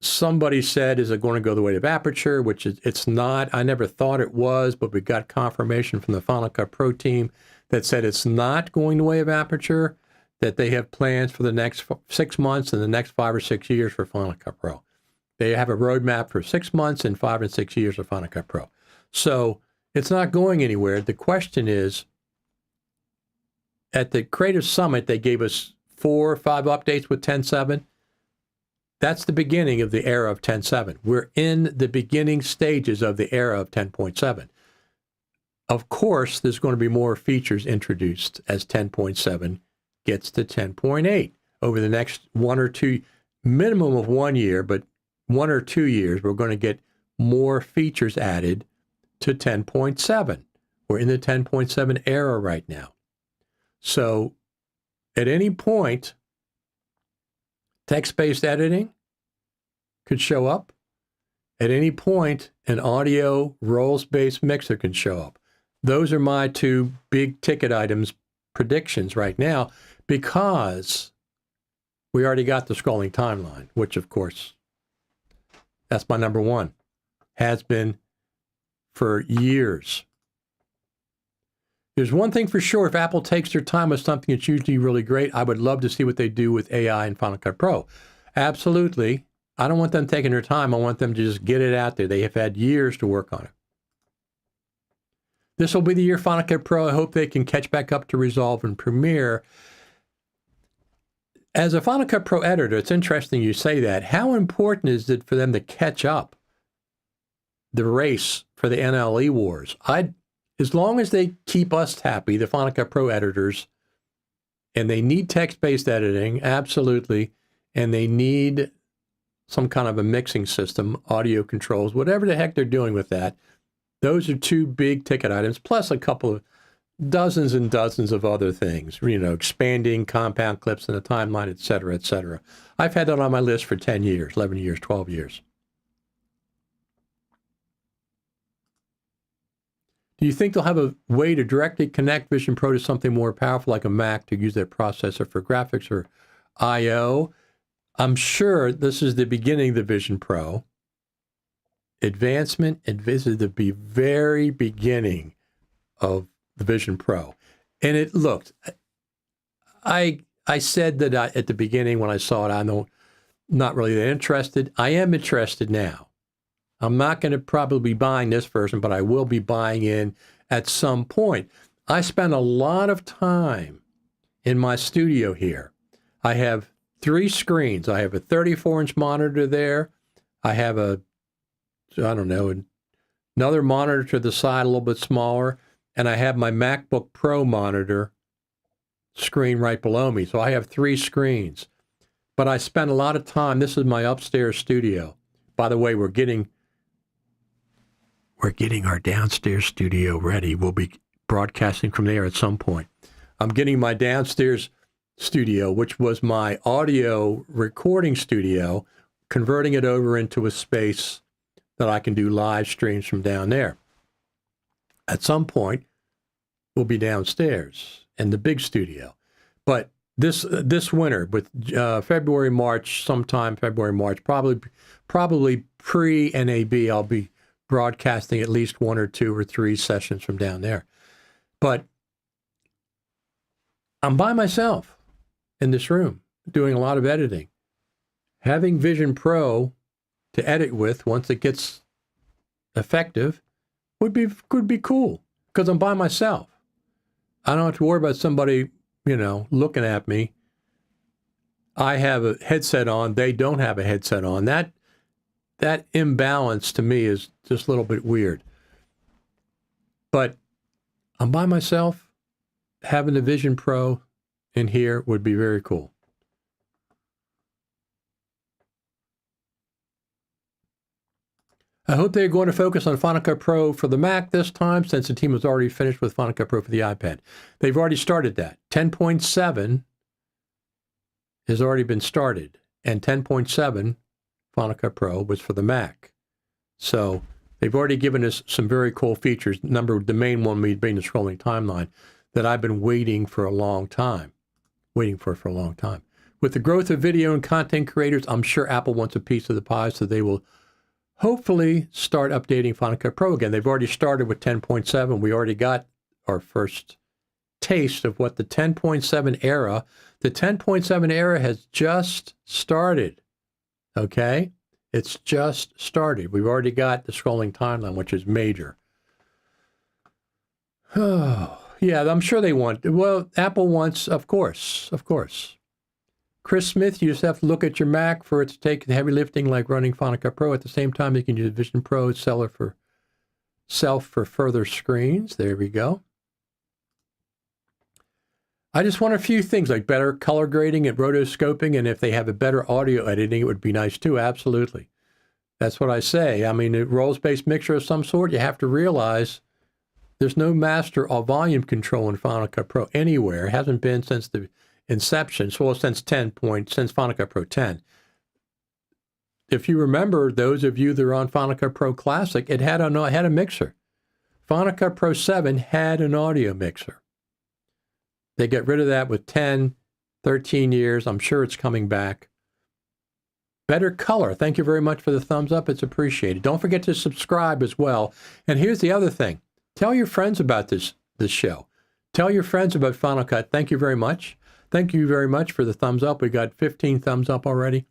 somebody said, is it going to go the way of Aperture, which it's not. I never thought it was, but we got confirmation from the Final Cut Pro team that said it's not going the way of Aperture, that they have plans for the next 6 months and the next 5 or 6 years for Final Cut Pro. They have a roadmap for 6 months and 5 and 6 years for Final Cut Pro. So it's not going anywhere. The question is, at the Creative Summit, they gave us 4 or 5 updates with 10.7. That's the beginning of the era of 10.7. We're in the beginning stages of the era of 10.7. Of course, there's going to be more features introduced as 10.7 gets to 10.8 over the next 1 or 2, minimum of 1 year, but 1 or 2 years, we're going to get more features added to 10.7. We're in the 10.7 era right now. So at any point, text-based editing could show up. At any point, an audio roles-based mixer can show up. those are my two big ticket items predictions right now, because we already got the scrolling timeline, which of course, that's my number one. Has been for years. There's one thing for sure. If Apple takes their time with something, it's usually really great. I would love to see what they do with AI and Final Cut Pro. Absolutely. I don't want them taking their time. I want them to just get it out there. They have had years to work on it. This will be the year Final Cut Pro. I hope they can catch back up to Resolve and Premiere. As a Final Cut Pro editor, it's interesting you say that. How important is it for them to catch up the race for the NLE wars? As long as they keep us happy, the Final Cut Pro editors, and they need text-based editing, absolutely, and they need some kind of a mixing system, audio controls, whatever the heck they're doing with that. Those are two big ticket items, plus a couple of dozens and dozens of other things, expanding compound clips in the timeline, et cetera, et cetera. I've had that on my list for 10 years, 11 years, 12 years. Do you think they'll have a way to directly connect Vision Pro to something more powerful like a Mac to use their processor for graphics or I/O? I'm sure this is the beginning of the Vision Pro. Advancement, and this is the very beginning of the Vision Pro. And it looked, I said that at the beginning when I saw it, I'm not really that interested. I am interested now. I'm not going to probably be buying this version, but I will be buying in at some point. I spent a lot of time in my studio here. I have 3 screens. I have a 34-inch monitor there. I have another monitor to the side, a little bit smaller, and I have my MacBook Pro monitor screen right below me. So I have 3 screens. But I spent a lot of time. This is my upstairs studio. By the way, we're getting our downstairs studio ready. We'll be broadcasting from there at some point. I'm getting my downstairs studio, which was my audio recording studio, converting it over into a space that I can do live streams from down there. At some point, we'll be downstairs in the big studio. But this winter, with February, March, probably pre-NAB, I'll be broadcasting at least 1 or 2 or 3 sessions from down there. But I'm by myself in this room doing a lot of editing. Having Vision Pro to edit with once it gets effective could be cool, because I'm by myself. I don't have to worry about somebody, looking at me. I have a headset on. They don't have a headset on. That imbalance to me is just a little bit weird. But I'm by myself. Having the Vision Pro in here would be very cool. I hope they're going to focus on Final Cut Pro for the Mac this time, since the team has already finished with Final Cut Pro for the iPad. They've already started that. 10.7 has already been started, and 10.7 Final Cut Pro was for the Mac. So they've already given us some very cool features. The main one being the scrolling timeline that I've been waiting for a long time. With the growth of video and content creators, I'm sure Apple wants a piece of the pie, so they will hopefully start updating Final Cut Pro again. They've already started with 10.7. We already got our first taste of what the 10.7 era, the 10.7 era has just started, okay? It's just started. We've already got the scrolling timeline, which is major. Oh, yeah, I'm sure they want, well, Apple wants, of course. Chris Smith, you just have to look at your Mac for it to take the heavy lifting like running Final Cut Pro. At the same time, you can use Vision Pro seller for further screens. There we go. I just want a few things like better color grading and rotoscoping, and if they have a better audio editing, it would be nice too. Absolutely. That's what I say. I mean, a roles-based mixer of some sort, you have to realize there's no master or volume control in Final Cut Pro anywhere. It hasn't been since the inception, since Final Cut Pro 10. If you remember, those of you that are on Final Cut Pro Classic, it had a mixer. Final Cut Pro 7 had an audio mixer. They got rid of that with 10, 13 years. I'm sure it's coming back. Better color. Thank you very much for the thumbs up. It's appreciated. Don't forget to subscribe as well. And here's the other thing. Tell your friends about this show. Tell your friends about Final Cut. Thank you very much. Thank you very much for the thumbs up. We got 15 thumbs up already.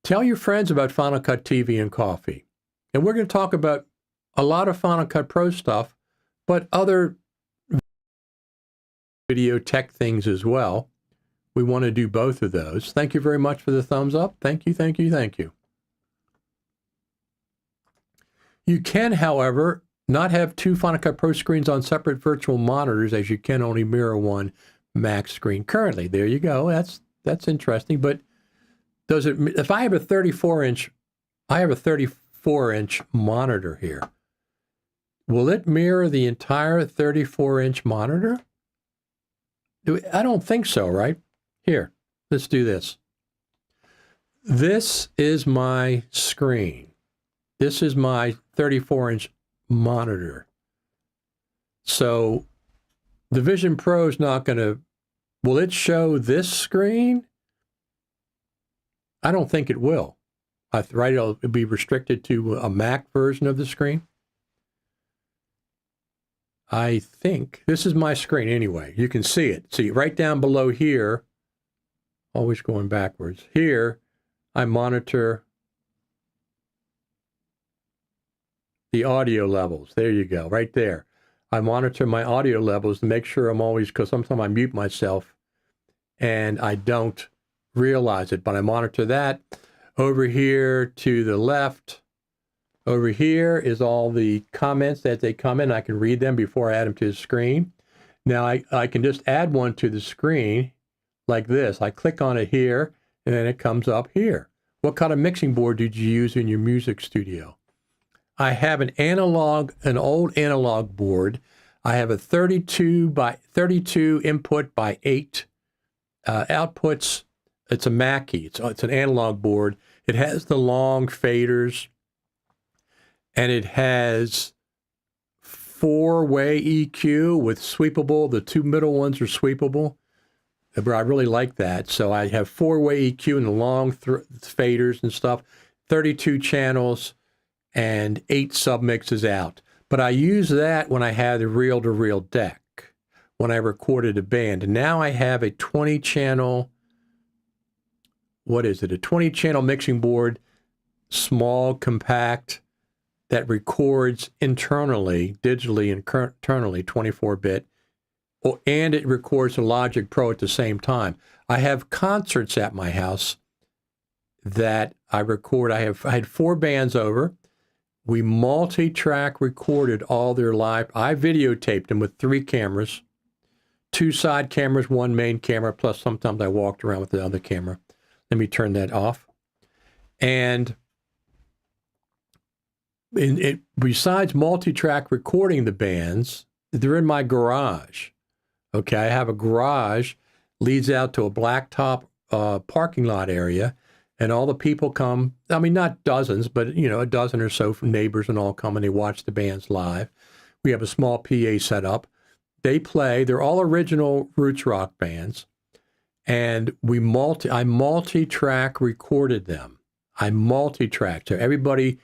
Tell your friends about Final Cut TV and Coffee. And we're going to talk about a lot of Final Cut Pro stuff, but other video tech things as well. We want to do both of those. Thank you very much for the thumbs up. Thank you, thank you, thank you. You can, however, not have two Final Cut Pro screens on separate virtual monitors, as you can only mirror one Mac screen currently. There you go. That's interesting. But does it? If I have a 34-inch, I have a 34-inch monitor here. Will it mirror the entire 34-inch monitor? I don't think so, right? Here, let's do this. This is my screen. This is my 34-inch monitor. So the Vision Pro is not going to, will it show this screen? I don't think it will. Right, it'll be restricted to a Mac version of the screen. I think this is my screen anyway. You can see it. See, right down below here, always going backwards. Here, I monitor the audio levels. There you go, right there. I monitor my audio levels to make sure I'm always, because sometimes I mute myself and I don't realize it, but I monitor that. Over here to the left, over here is all the comments that they come in. I can read them before I add them to the screen. Now I can just add one to the screen like this. I click on it here, and then it comes up here. What kind of mixing board did you use in your music studio? I have an old analog board. I have a 32 input by 8 outputs. It's a Mackie. It's an analog board. It has the long faders, and it has 4-way EQ with sweepable. The two middle ones are sweepable. I really like that. So I have 4-way EQ and the long faders and stuff, 32 channels, and 8 submixes out. But I use that when I had the reel-to-reel deck, when I recorded a band. And now I have a 20-channel, what is it? A 20-channel mixing board, small, compact, that records internally, digitally and internally, 24-bit, and it records a Logic Pro at the same time. I have concerts at my house that I record. I had 4 bands over. We multi-track recorded all their live. I videotaped them with 3 cameras, 2 side cameras, 1 main camera, plus sometimes I walked around with the other camera. Let me turn that off. And besides multi-track recording the bands, they're in my garage. Okay, I have a garage, leads out to a blacktop parking lot area, and all the people come. I mean, not dozens, but, a dozen or so from neighbors and all come, and they watch the bands live. We have a small PA set up. They play. They're all original roots rock bands. And I multi-track recorded them. I multi-tracked. So everybody,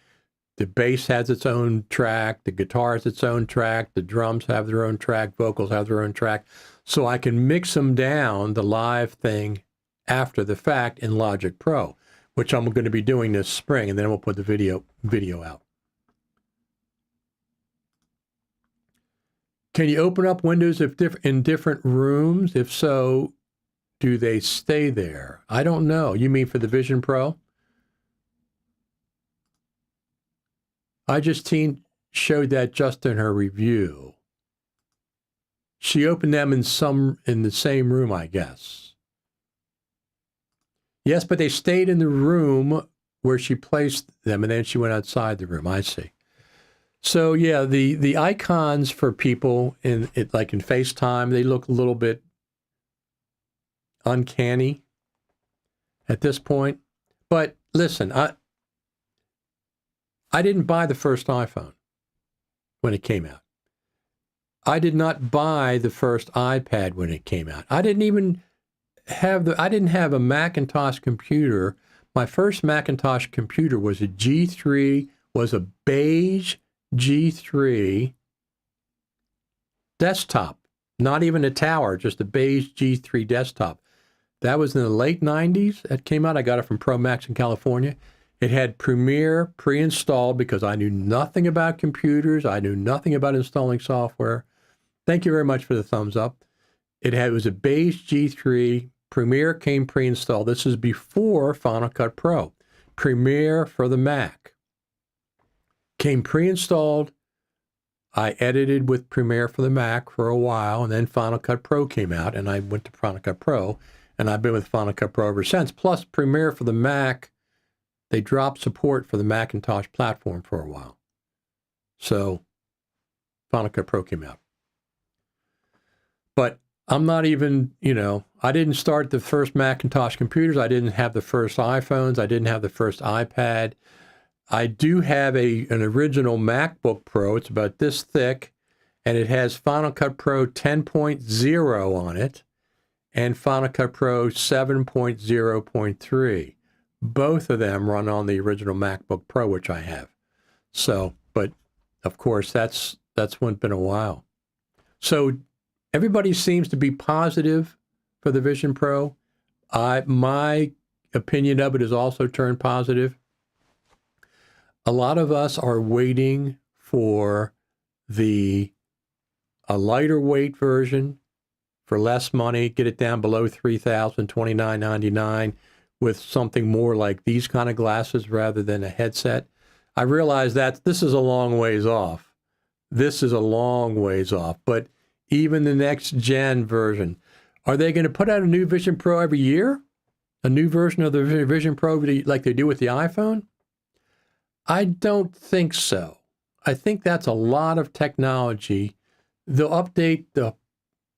the bass has its own track, the guitar has its own track, the drums have their own track, vocals have their own track. So I can mix them down, the live thing, after the fact in Logic Pro, which I'm going to be doing this spring, and then we'll put the video out. Can you open up windows in different rooms? If so, do they stay there? I don't know. You mean for the Vision Pro? I just showed that just in her review. She opened them in the same room, I guess. Yes, but they stayed in the room where she placed them, and then she went outside the room. I see. So yeah, the icons for people like in FaceTime, they look a little bit uncanny at this point. But listen, I didn't buy the first iPhone. when it came out. I did not buy the first iPad when it came out. I didn't have a Macintosh computer. My first Macintosh computer was a G3, was a beige G3 desktop. Not even a tower, just a beige G3 desktop. That was in the late 90s. That came out. I got it from ProMax in California. It had Premiere pre-installed because I knew nothing about computers. I knew nothing about installing software. Thank you very much for the thumbs up. It was a beige G3. Premiere came pre-installed. This is before Final Cut Pro. Premiere for the Mac came pre-installed. I edited with Premiere for the Mac for a while, and then Final Cut Pro came out, and I went to Final Cut Pro, and I've been with Final Cut Pro ever since. Plus, Premiere for the Mac, they dropped support for the Macintosh platform for a while. So, Final Cut Pro came out. But I'm not even, I didn't start the first Macintosh computers. I didn't have the first iPhones. I didn't have the first iPad. I do have an original MacBook Pro. It's about this thick, and it has Final Cut Pro 10.0 on it and Final Cut Pro 7.0.3. Both of them run on the original MacBook Pro, which I have. So, but of course, that's been a while. So everybody seems to be positive for the Vision Pro. My opinion of it has also turned positive. A lot of us are waiting for a lighter weight version for less money, get it down below $3,000, $29.99, with something more like these kind of glasses rather than a headset. I realize that this is a long ways off. This is a long ways off, but even the next gen version, are they going to put out a new Vision Pro every year? A new version of the Vision Pro like they do with the iPhone? I don't think so. I think that's a lot of technology. They'll update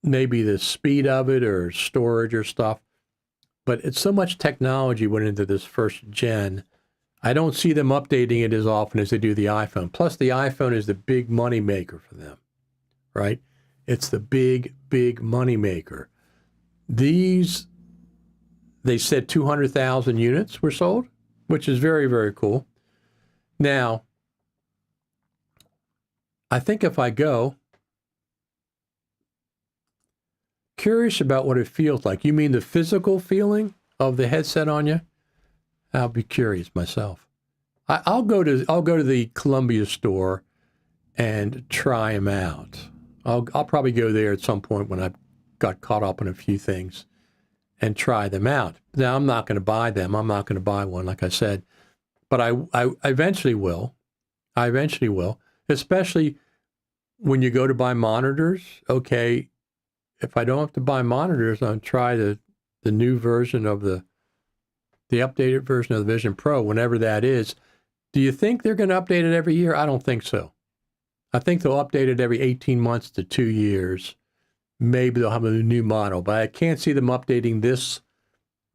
maybe the speed of it or storage or stuff, but it's so much technology went into this first gen. I don't see them updating it as often as they do the iPhone. Plus, the iPhone is the big money maker for them, right? It's the big, big money maker. They said 200,000 units were sold, which is very, very cool. Now, I think if I go, curious about what it feels like. You mean the physical feeling of the headset on you? I'll be curious myself. I'll go to the Columbia store and try them out. I'll probably go there at some point when I got caught up in a few things and try them out. Now, I'm not going to buy them. I'm not going to buy one, like I said. But I eventually will. I eventually will, especially when you go to buy monitors. Okay, if I don't have to buy monitors, I'll try the new version of the updated version of the Vision Pro, whenever that is. Do you think they're going to update it every year? I don't think so. I think they'll update it every 18 months to 2 years. Maybe they'll have a new model, but I can't see them updating this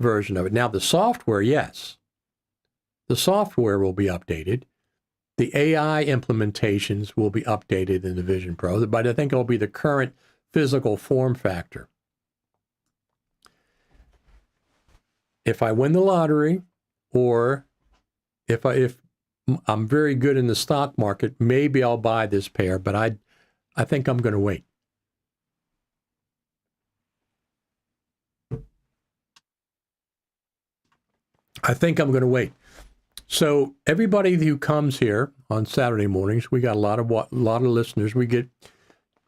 version of it. Now, the software, yes. The software will be updated. The AI implementations will be updated in the Vision Pro, but I think it'll be the current physical form factor. If I win the lottery, or if I'm very good in the stock market, maybe I'll buy this pair, but I think I'm going to wait. I think I'm going to wait. So everybody who comes here on Saturday mornings, we got a lot of listeners. We get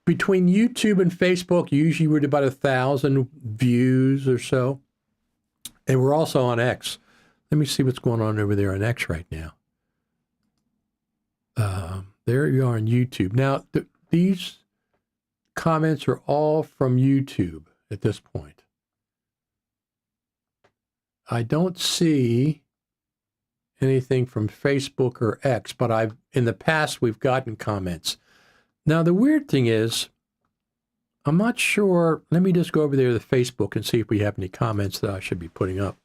between YouTube and Facebook, usually we're at about 1,000 views or so. And we're also on X. Let me see what's going on over there on X right now. There you are on YouTube. Now, these comments are all from YouTube at this point. I don't see anything from Facebook or X, but in the past, we've gotten comments. Now, the weird thing is, I'm not sure. Let me just go over there to Facebook and see if we have any comments that I should be putting up.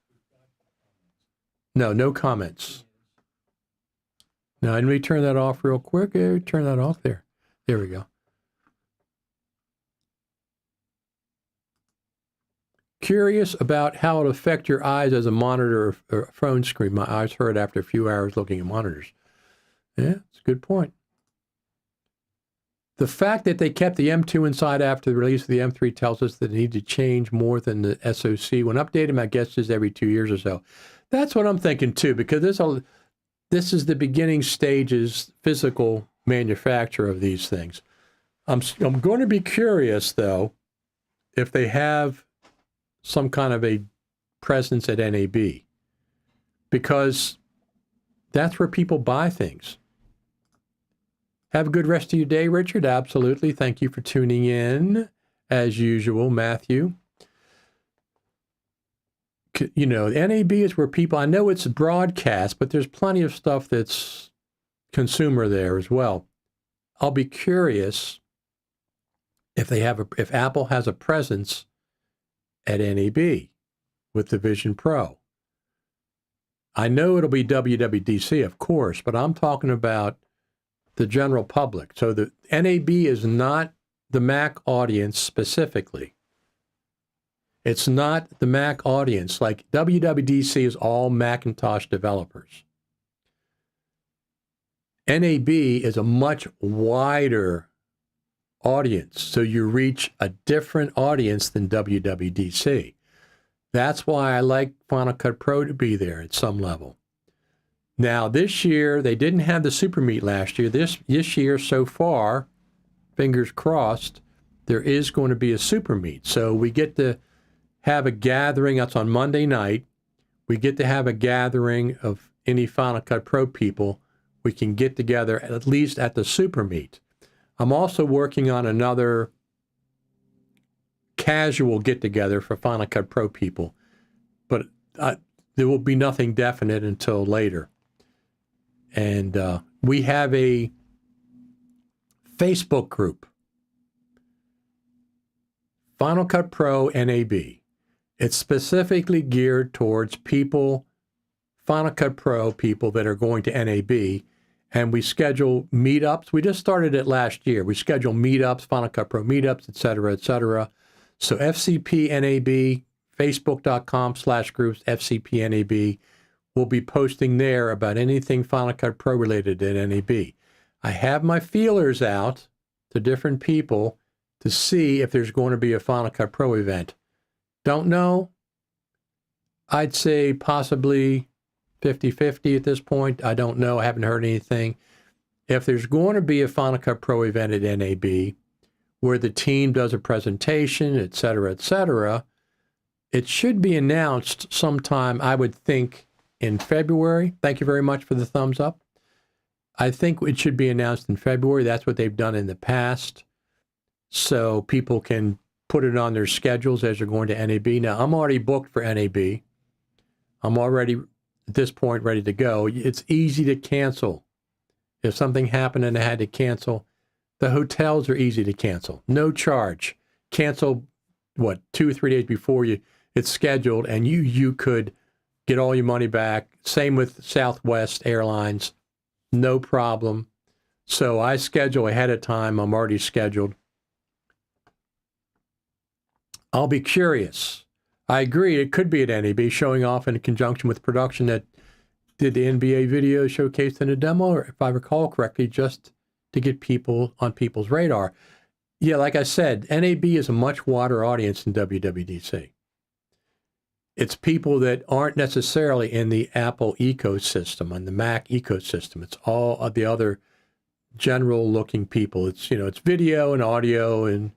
No comments. Now, let me turn that off real quick. Turn that off there. There we go. Curious about how it'll affect your eyes as a monitor or a phone screen. My eyes hurt after a few hours looking at monitors. Yeah, it's a good point. The fact that they kept the M2 inside after the release of the M3 tells us that they need to change more than the SoC. When updated, my guess is every 2 years or so. That's what I'm thinking too, because this is the beginning stages physical manufacture of these things. I'm going to be curious though if they have some kind of a presence at NAB, because that's where people buy things. Have a good rest of your day, Richard. Absolutely. Thank you for tuning in, as usual, Matthew. You know, NAB is where people, I know it's broadcast, but there's plenty of stuff that's consumer there as well. I'll be curious if Apple has a presence at NAB with the Vision Pro. I know it'll be WWDC, of course, but I'm talking about the general public. So the NAB is not the Mac audience specifically. It's not the Mac audience. Like WWDC is all Macintosh developers. NAB is a much wider audience, so you reach a different audience than WWDC. That's why I like Final Cut Pro to be there at some level. Now, this year, they didn't have the Super Meet last year. This year so far, fingers crossed, there is going to be a Super Meet. So we get to have a gathering. That's on Monday night. We get to have a gathering of any Final Cut Pro people. We can get together at least at the Super Meet. I'm also working on another casual get-together for Final Cut Pro people, but there will be nothing definite until later. And we have a Facebook group, Final Cut Pro NAB. It's specifically geared towards people, Final Cut Pro people that are going to NAB. And we schedule meetups. We just started it last year. We schedule meetups, Final Cut Pro meetups, et cetera, et cetera. So FCP NAB, facebook.com/groups, FCP NAB. We'll be posting there about anything Final Cut Pro related at NAB. I have my feelers out to different people to see if there's going to be a Final Cut Pro event. Don't know. I'd say possibly 50-50 at this point. I don't know. I haven't heard anything. If there's going to be a Final Cut Pro event at NAB where the team does a presentation, et cetera, it should be announced sometime, I would think, in February. Thank you very much for the thumbs up. I think it should be announced in February. That's what they've done in the past. So people can put it on their schedules as they're going to NAB. Now, I'm already booked for NAB. I'm already at this point ready to go. It's easy to cancel. If something happened and I had to cancel, the hotels are easy to cancel. No charge. Cancel, 2 or 3 days before it's scheduled, and you could get all your money back. Same with Southwest Airlines. No problem. So I schedule ahead of time. I'm already scheduled. I'll be curious. I agree, it could be at NAB, showing off in conjunction with production that did the NBA video showcased in a demo, or if I recall correctly, just to get people on people's radar. Yeah, like I said, NAB is a much wider audience than WWDC. It's people that aren't necessarily in the Apple ecosystem, and the Mac ecosystem. It's all of the other general-looking people. It's, it's video and audio and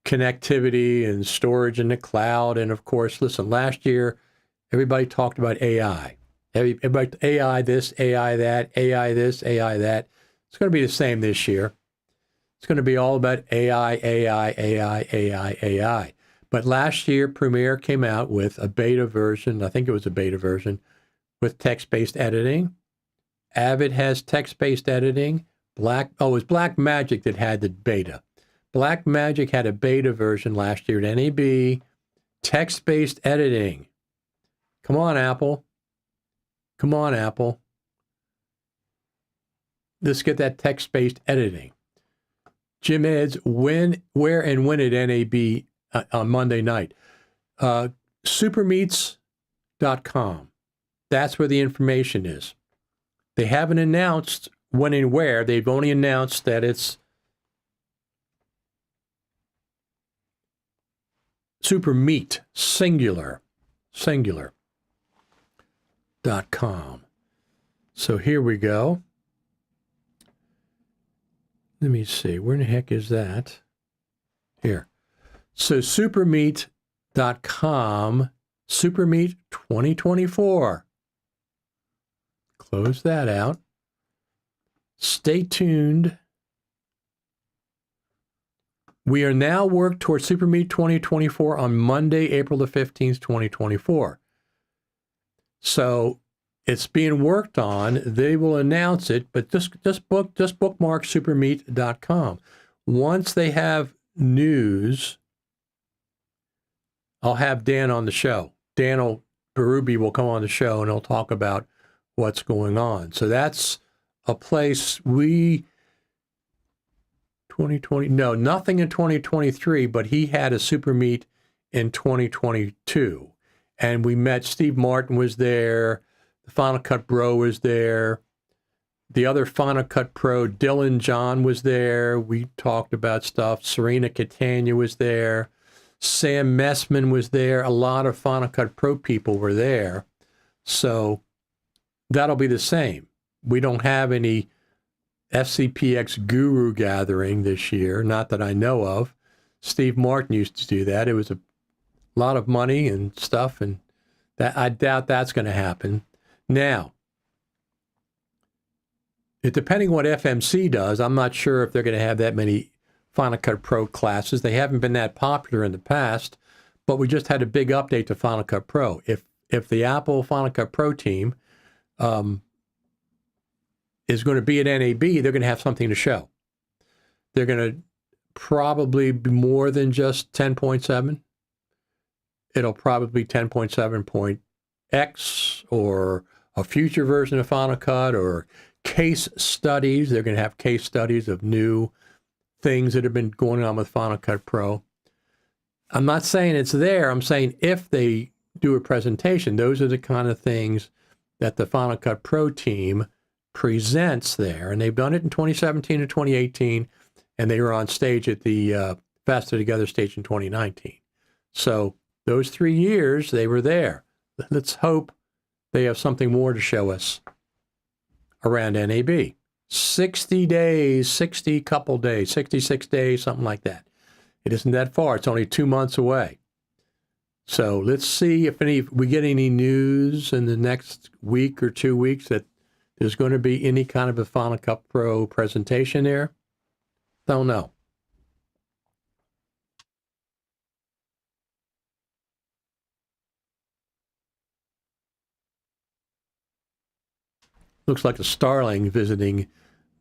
connectivity and storage in the cloud. And of course, listen, last year, everybody talked about AI. Everybody, AI this, AI that, AI this, AI that. It's going to be the same this year. It's going to be all about AI, AI, AI, AI, AI. But last year, Premiere came out with a beta version. I think it was a beta version with text-based editing. Avid has text-based editing. It was Blackmagic that had the beta. Blackmagic had a beta version last year at NAB. Text-based editing. Come on, Apple. Come on, Apple. Let's get that text-based editing. Jim Eds, when, where, and when at NAB on Monday night. Supermeets.com. That's where the information is. They haven't announced when and where. They've only announced that it's Supermeet, singular.com. So here we go. Let me see. Where in the heck is that? Here. So supermeet.com, Supermeet 2024. Close that out. Stay tuned. We are now worked towards Supermeet 2024 on Monday, April the 15th, 2024. So it's being worked on. They will announce it, but just bookmark supermeet.com. Once they have news, I'll have Dan on the show. Berube will come on the show and he'll talk about what's going on. So that's a place 2020, no, nothing in 2023, but he had a super meet in 2022. And we met, Steve Martin was there, the Final Cut Bro was there, the other Final Cut Pro, Dylan John was there. We talked about stuff. Serena Catania was there. Sam Messman was there. A lot of Final Cut Pro people were there. So that'll be the same. We don't have any FCPX guru gathering this year, not that I know of. Steve Martin used to do that. It was a lot of money and stuff, and that I doubt that's going to happen. Now, depending what FMC does, I'm not sure if they're going to have that many Final Cut Pro classes. They haven't been that popular in the past, but we just had a big update to Final Cut Pro. If the Apple Final Cut Pro team is going to be at NAB, they're going to have something to show. They're going to probably be more than just 10.7. It'll probably be 10.7.x or a future version of Final Cut or case studies. They're going to have case studies of new things that have been going on with Final Cut Pro. I'm not saying it's there. I'm saying if they do a presentation, those are the kind of things that the Final Cut Pro team presents there. And they've done it in 2017 and 2018, and they were on stage at the Faster Together stage in 2019. So those 3 years, they were there. Let's hope they have something more to show us around NAB. 60 days, 60 couple days, 66 days, something like that. It isn't that far. It's only 2 months away. So let's see if we get any news in the next week or 2 weeks that there's going to be any kind of a Final Cut Pro presentation there. Don't know. Looks like a starling visiting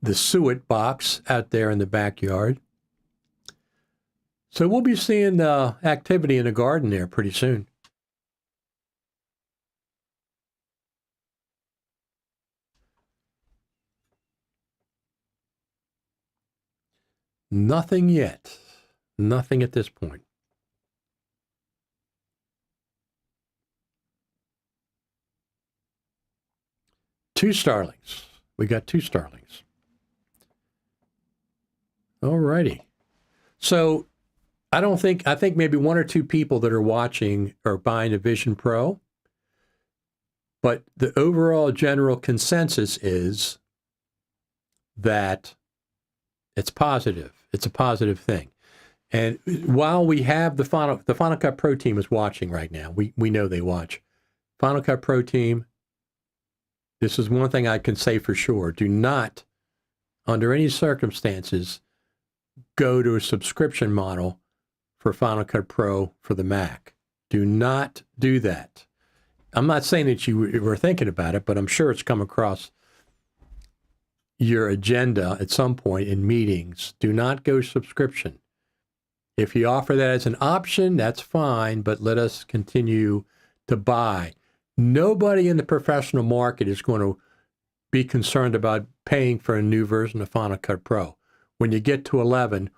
the suet box out there in the backyard. So we'll be seeing activity in the garden there pretty soon. Nothing yet. Nothing at this point. Two starlings. We got two starlings. All righty. So I think maybe one or two people that are watching are buying a Vision Pro, but the overall general consensus is that it's positive. It's a positive thing. And while we have the Final Cut Pro team is watching right now, we know they watch. Final Cut Pro team, this is one thing I can say for sure. Do not, under any circumstances, go to a subscription model for Final Cut Pro for the Mac. Do not do that. I'm not saying that you were thinking about it, but I'm sure it's come across your agenda at some point in meetings. Do not go subscription. If you offer that as an option, that's fine, but let us continue to buy. Nobody in the professional market is going to be concerned about paying for a new version of Final Cut Pro. when you get to 11,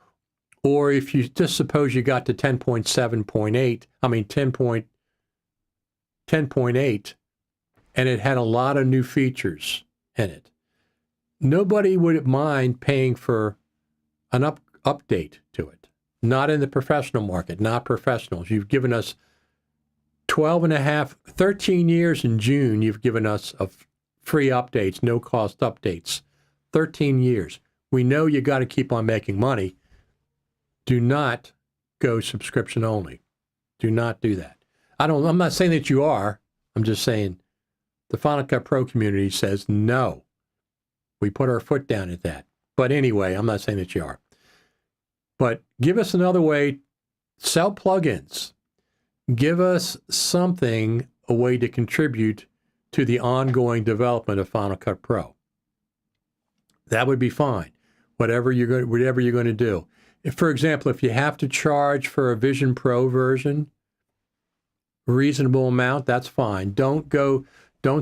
or if you just suppose you got to 10.7.8, I mean 10.8, and it had a lot of new features in it. Nobody would mind paying for an update to it. Not in the professional market, not professionals. You've given us 13 years in June, you've given us of free updates, no cost updates. 13 years. We know you got to keep on making money. Do not go subscription only. Do not do that. I'm not saying that you are. I'm just saying the Final Cut Pro community says no. We put our foot down at that. But anyway, I'm not saying that you are. But give us another way. Sell plugins. Give us something, a way to contribute to the ongoing development of Final Cut Pro. That would be fine. Whatever you're going to do. If, for example, if you have to charge for a Vision Pro version, reasonable amount, that's fine. Don't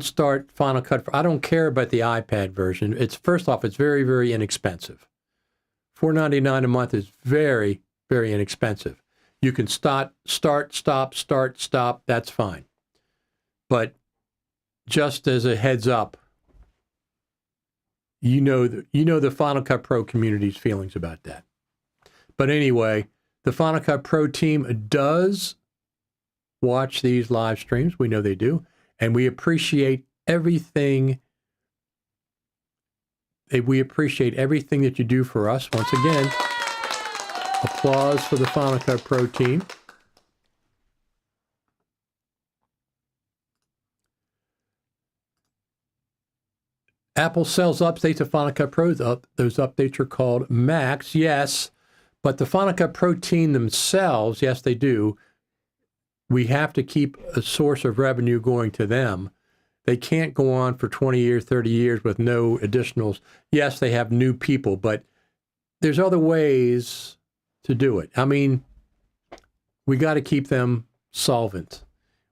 start Final Cut. I don't care about the iPad version. First off, it's very, very inexpensive. $4.99 a month is very, very inexpensive. You can start, stop. That's fine. But just as a heads up, you know the Final Cut Pro community's feelings about that. But anyway, the Final Cut Pro team does watch these live streams. We know they do. And we appreciate everything. We appreciate everything that you do for us. Once again, applause for the Final Cut Pro team. Apple sells updates to Final Cut Pro. Those updates are called Macs, yes. But the Final Cut Pro team themselves, yes, they do. We have to keep a source of revenue going to them. They can't go on for 20 years, 30 years with no additionals. Yes, they have new people, but there's other ways to do it. I mean, we got to keep them solvent.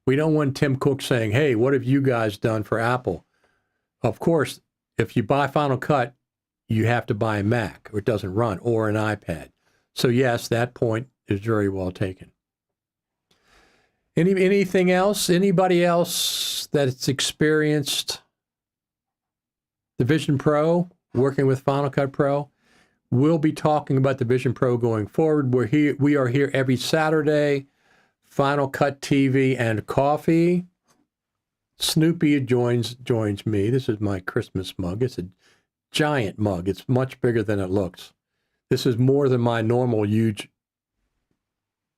We don't want Tim Cook saying, hey, what have you guys done for Apple? Of course, if you buy Final Cut, you have to buy a Mac or it doesn't run, or an iPad. So yes, that point is very well taken. Anything else? Anybody else that's experienced the Vision Pro, working with Final Cut Pro? We'll be talking about the Vision Pro going forward. We are here every Saturday. Final Cut TV and coffee. Snoopy joins me. This is my Christmas mug. It's a giant mug. It's much bigger than it looks. This is more than my normal huge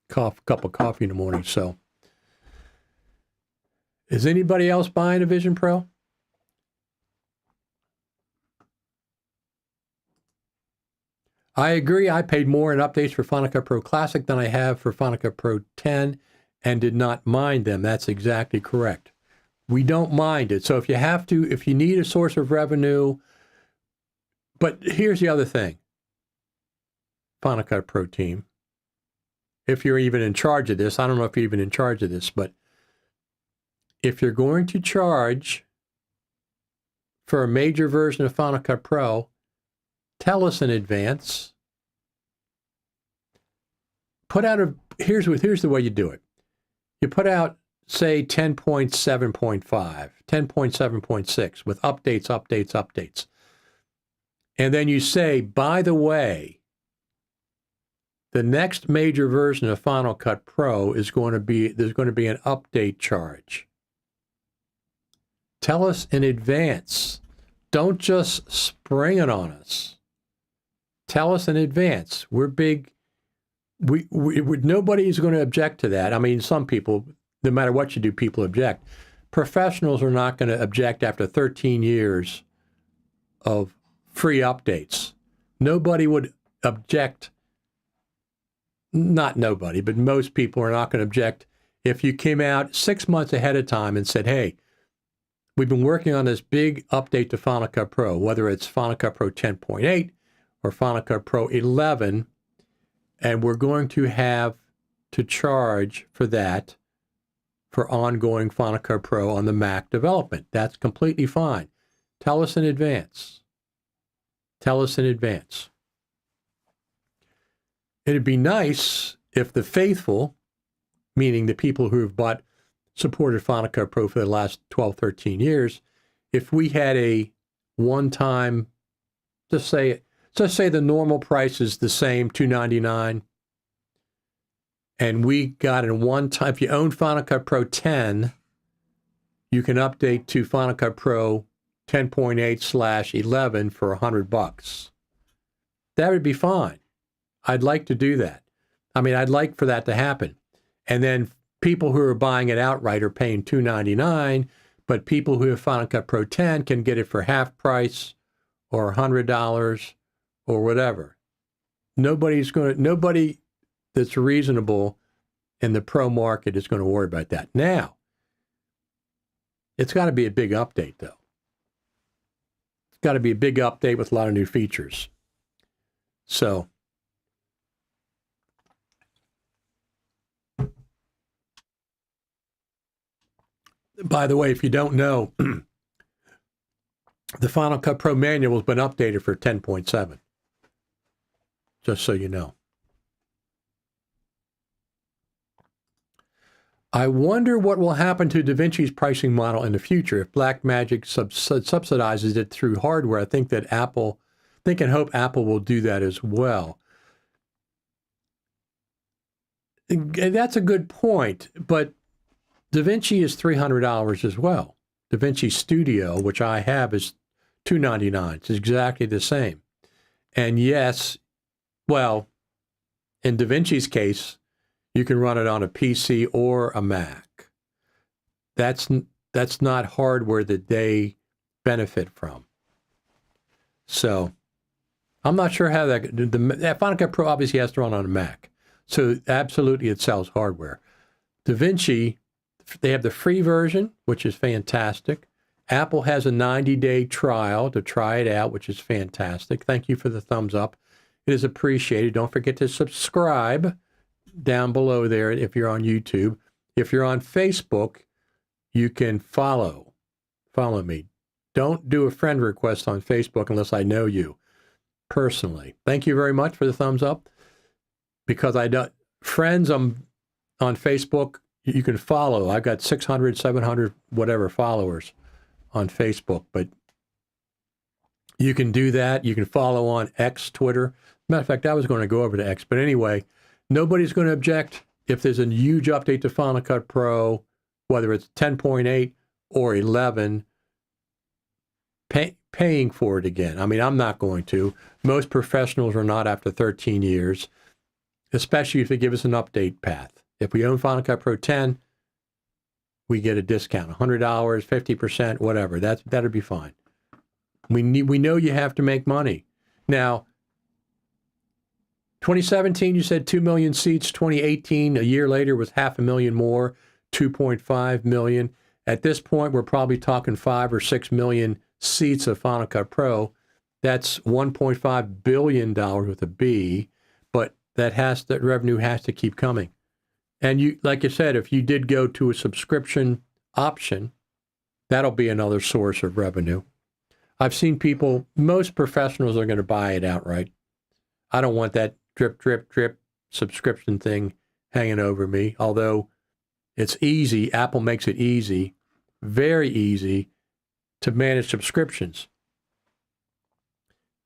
cup of coffee in the morning. So, is anybody else buying a Vision Pro? I agree. I paid more in updates for Final Cut Pro Classic than I have for Final Cut Pro 10 and did not mind them. That's exactly correct. We don't mind it. So if you need a source of revenue, but here's the other thing, Final Cut Pro team, if you're even in charge of this, I don't know if you're even in charge of this, but if you're going to charge for a major version of Final Cut Pro, tell us in advance. Here's the way you do it. You put out, say, 10.7.5, 10.7.6 with updates. And then you say, by the way, the next major version of Final Cut Pro there's going to be an update charge. Tell us in advance. Don't just spring it on us. Tell us in advance. We're big. Nobody's going to object to that. I mean, some people, no matter what you do, people object. Professionals are not going to object after 13 years of free updates. Nobody would object. Not nobody, but most people are not going to object if you came out 6 months ahead of time and said, hey, we've been working on this big update to Final Cut Pro, whether it's Final Cut Pro 10.8 or Final Cut Pro 11, and we're going to have to charge for that for ongoing Final Cut Pro on the Mac development. That's completely fine. Tell us in advance. Tell us in advance. it'd be nice if the faithful, meaning the people who have supported Final Cut Pro for the last 12, 13 years, if we had a one-time, just say the normal price is the same, $299, and we got in one time, if you own Final Cut Pro 10, you can update to Final Cut Pro 10.8/11 for $100. That would be fine. I'd like to do that. I mean, I'd like for that to happen. And then people who are buying it outright are paying $299, but people who have Final Cut Pro 10 can get it for half price or $100 or whatever. Nobody that's reasonable in the pro market is going to worry about that. Now, it's got to be a big update, though. It's got to be a big update with a lot of new features. So, by the way, if you don't know, the Final Cut Pro manual has been updated for 10.7. Just so you know. I wonder what will happen to DaVinci's pricing model in the future if Blackmagic subsidizes it through hardware. I think and hope Apple will do that as well. That's a good point, but DaVinci is $300 as well. DaVinci Studio, which I have, is $299. It's exactly the same. And yes, well, in DaVinci's case, you can run it on a PC or a Mac. That's not hardware that they benefit from. So I'm not sure how that Final Cut Pro obviously has to run on a Mac. So absolutely it sells hardware. DaVinci, they have the free version, which is fantastic. Apple has a 90-day trial to try it out, which is fantastic. Thank you for the thumbs up. It is appreciated. Don't forget to subscribe down below there if you're on YouTube. If you're on Facebook, you can follow me. Don't do a friend request on Facebook unless I know you personally. Thank you very much for the thumbs up. Because friends on Facebook, you can follow. I've got 600, 700, whatever followers on Facebook, but you can do that. You can follow on X, Twitter. Matter of fact, I was going to go over to X, but anyway, nobody's going to object if there's a huge update to Final Cut Pro, whether it's 10.8 or 11, paying for it again. I mean, I'm not going to. Most professionals are not after 13 years, especially if they give us an update path. If we own Final Cut Pro 10, we get a discount, $100, 50%, whatever. That'd be fine. We know you have to make money. Now, 2017, you said 2 million seats. 2018, a year later, was 500,000 more, 2.5 million. At this point, we're probably talking 5 or 6 million seats of Final Cut Pro. That's $1.5 billion with a B, but that revenue has to keep coming. And you, like I said, if you did go to a subscription option, that'll be another source of revenue. I've seen most professionals are going to buy it outright. I don't want that drip, drip, drip subscription thing hanging over me, although it's easy. Apple makes it easy, very easy, to manage subscriptions.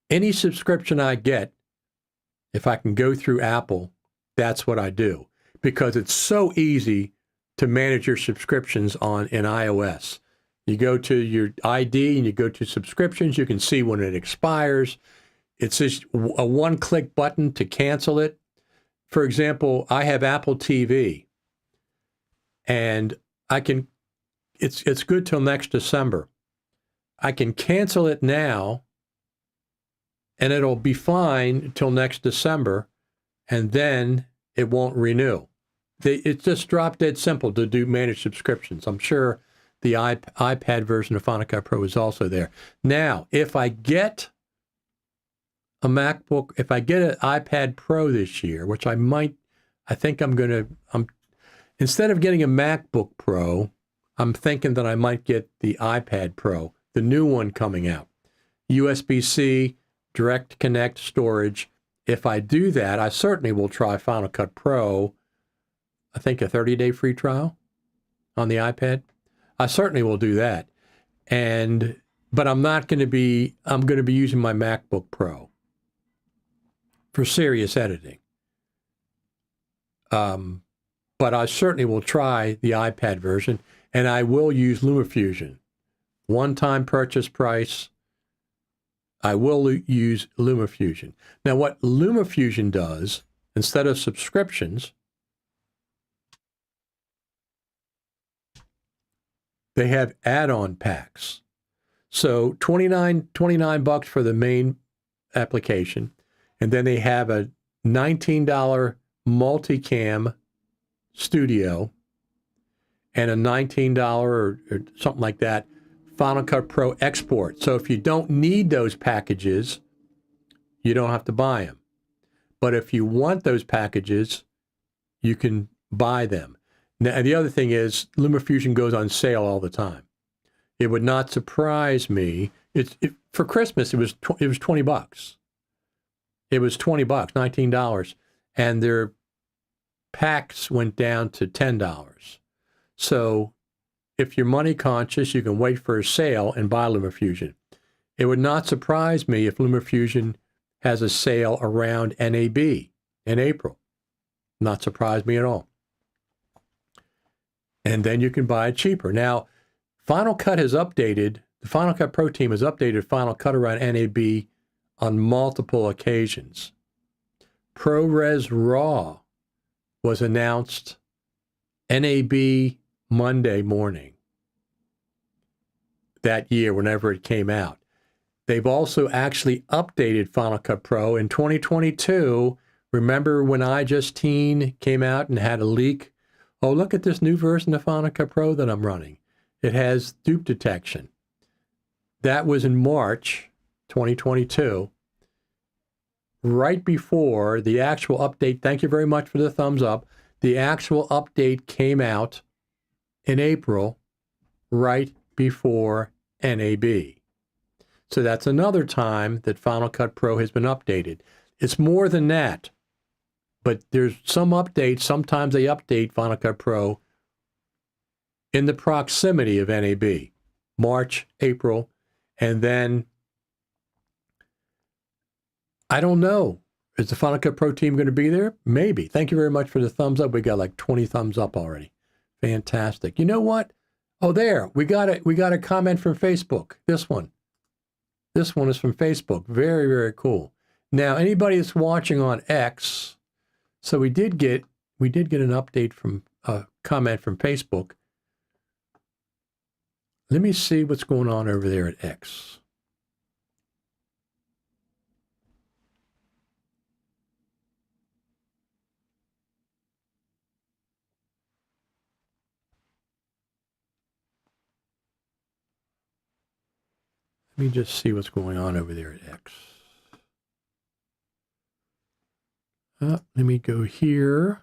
Any subscription I get, if I can go through Apple, that's what I do, because it's so easy to manage your subscriptions in iOS. You go to your ID and you go to subscriptions. You can see when it expires. It's just a one-click button to cancel it. For example, I have Apple TV, and it's good till next December. I can cancel it now, and it'll be fine till next December, and then it won't renew. It's just drop dead simple to manage subscriptions. I'm sure the iPad version of Final Cut Pro is also there. Now, if I get a MacBook, if I get an iPad Pro this year, which instead of getting a MacBook Pro, I'm thinking that I might get the iPad Pro, the new one coming out. USB-C, direct connect storage, if I do that, I certainly will try Final Cut Pro. I think a 30-day free trial on the iPad. I certainly will do that. But I'm going to be using my MacBook Pro for serious editing. But I certainly will try the iPad version, and I will use LumaFusion. One-time purchase price. I will use LumaFusion. Now, what LumaFusion does, instead of subscriptions, they have add-on packs. So $29 for the main application, and then they have a $19 multicam studio and a $19 or something like that Final Cut Pro export. So if you don't need those packages, you don't have to buy them. But if you want those packages, you can buy them. Now, and the other thing is LumaFusion goes on sale all the time. It would not surprise me. For Christmas, it was $20. It was $20, $19, and their packs went down to $10. So if you're money conscious, you can wait for a sale and buy LumaFusion. It would not surprise me if LumaFusion has a sale around NAB in April. Not surprise me at all. And then you can buy it cheaper. Now, Final Cut has updated, the Final Cut Pro team has updated Final Cut around NAB on multiple occasions. ProRes RAW was announced NAB Monday morning that year, whenever it came out. They've also actually updated Final Cut Pro in 2022. Remember when iJustine came out and had a leak? Oh, look at this new version of Final Cut Pro that I'm running. It has dupe detection. That was in March 2022, right before the actual update. Thank you very much for the thumbs up. The actual update came out in April, right before NAB. So that's another time that Final Cut Pro has been updated. It's more than that, but there's some updates. Sometimes they update Final Cut Pro in the proximity of NAB, March, April, and then I don't know. Is the Final Cut Pro team going to be there? Maybe. Thank you very much for the thumbs up. We got like 20 thumbs up already. Fantastic. You know what? Oh, there. We got a comment from Facebook. This one. This one is from Facebook. Very, very cool. Now, anybody that's watching on X, so we did get an update from a comment from Facebook. Let me see what's going on over there at X. Let me just see what's going on over there at X. Let me go here.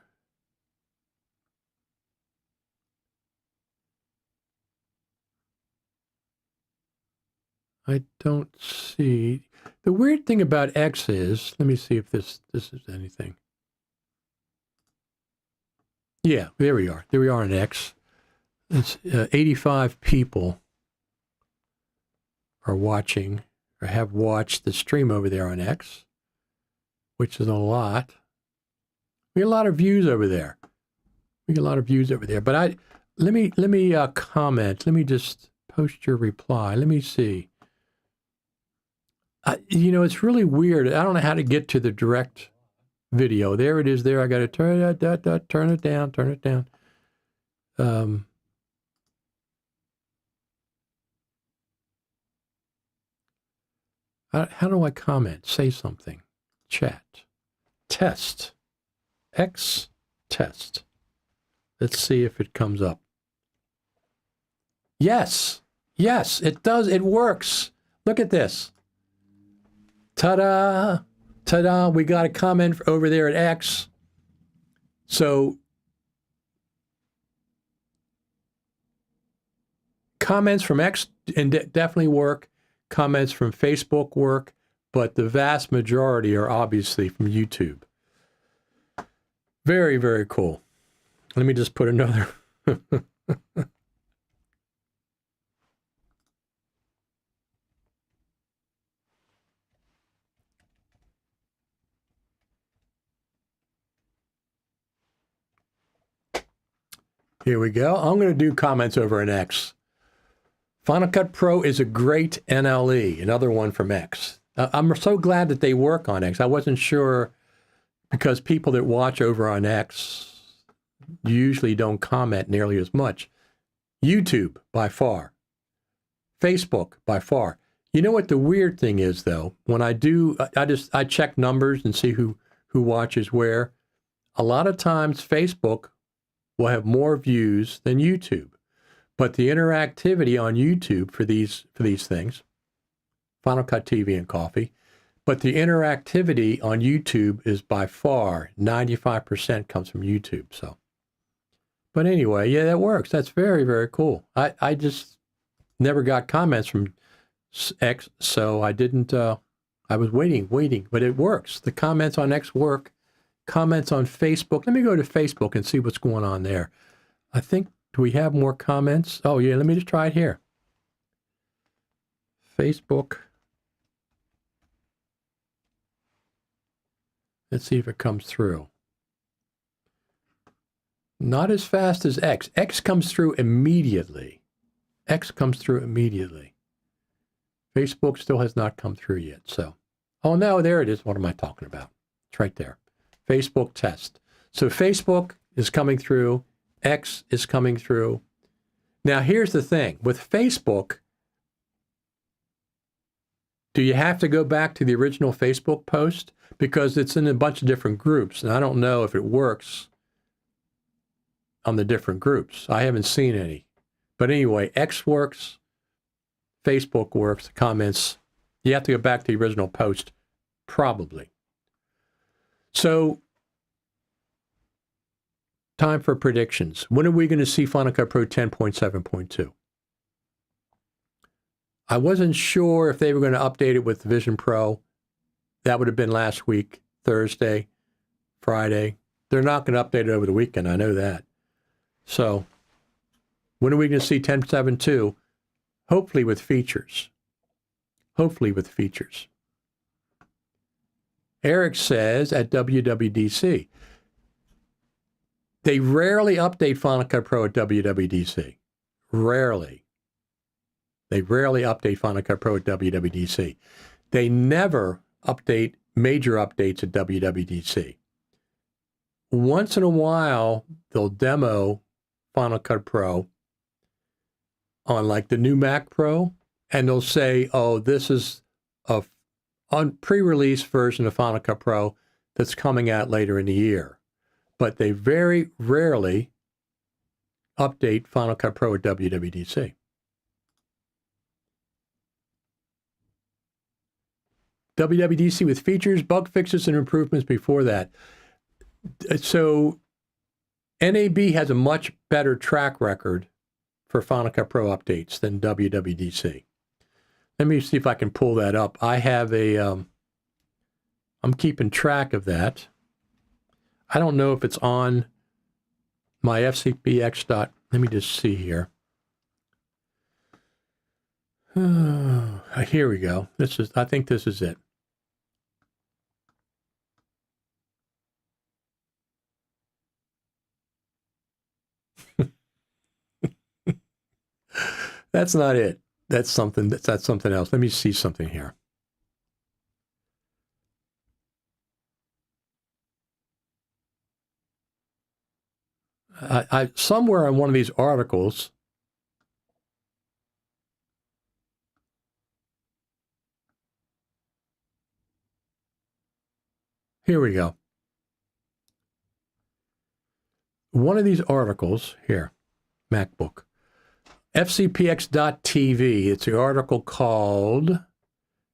I don't see. The weird thing about X is, let me see if this is anything. Yeah, there we are. There we are on X. It's 85 people are watching or have watched the stream over there on X, which is a lot. We get a lot of views over there. But let me comment. Let me just post your reply. Let me see. It's really weird. I don't know how to get to the direct video. There it is. There, I got to turn it down. Turn it down. How do I comment? Say something. Chat. Test. X test. Let's see if it comes up. Yes, it does. It works. Look at this. Ta-da! Ta-da! We got a comment over there at X. So, comments from X and definitely work. Comments from Facebook work. but the vast majority are obviously from YouTube. Very, very cool. Let me just put another. Here we go. I'm going to do comments over an X. Final Cut Pro is a great NLE, another one from X. I'm so glad that they work on X. I wasn't sure because people that watch over on X usually don't comment nearly as much. YouTube, by far. Facebook, by far. You know what the weird thing is, though? When I do, I check numbers and see who watches where. A lot of times, Facebook will have more views than YouTube. But the interactivity on YouTube for these things, Final Cut TV and Coffee, but the interactivity on YouTube is by far 95% comes from YouTube. So, but anyway, yeah, that works. That's very, very cool. I just never got comments from X, so I didn't. I was waiting, but it works. The comments on X work. Comments on Facebook. Let me go to Facebook and see what's going on there. I think, do we have more comments? Oh, yeah, let me just try it here. Facebook. Let's see if it comes through. Not as fast as X. X comes through immediately. X comes through immediately. Facebook still has not come through yet, so. Oh, no, there it is. What am I talking about? It's right there. Facebook test. So Facebook is coming through. X is coming through. Now, here's the thing. With Facebook, do you have to go back to the original Facebook post? Because it's in a bunch of different groups, and I don't know if it works on the different groups. I haven't seen any. But anyway, X works. Facebook works. Comments. You have to go back to the original post, probably. So, time for predictions. When are we going to see Final Cut Pro 10.7.2? I wasn't sure if they were going to update it with Vision Pro. That would have been last week, Thursday, Friday. They're not going to update it over the weekend. I know that. So, when are we going to see 10.7.2? Hopefully with features. Hopefully with features. Eric says at WWDC, they rarely update Final Cut Pro at WWDC. Rarely. They rarely update Final Cut Pro at WWDC. They never update major updates at WWDC. Once in a while, they'll demo Final Cut Pro on like the new Mac Pro, and they'll say, oh, this is a pre-release version of Final Cut Pro that's coming out later in the year. But they very rarely update Final Cut Pro at WWDC. WWDC with features, bug fixes, and improvements before that. So NAB has a much better track record for Final Cut Pro updates than WWDC. Let me see if I can pull that up. I have a, I'm keeping track of that. I don't know if it's on my FCPX dot. Let me just see here. Here we go. I think this is it. That's not it. That's something else. Let me see something here. I somewhere on one of these articles, here we go. One of these articles here, MacBook, FCPX.TV. It's the article called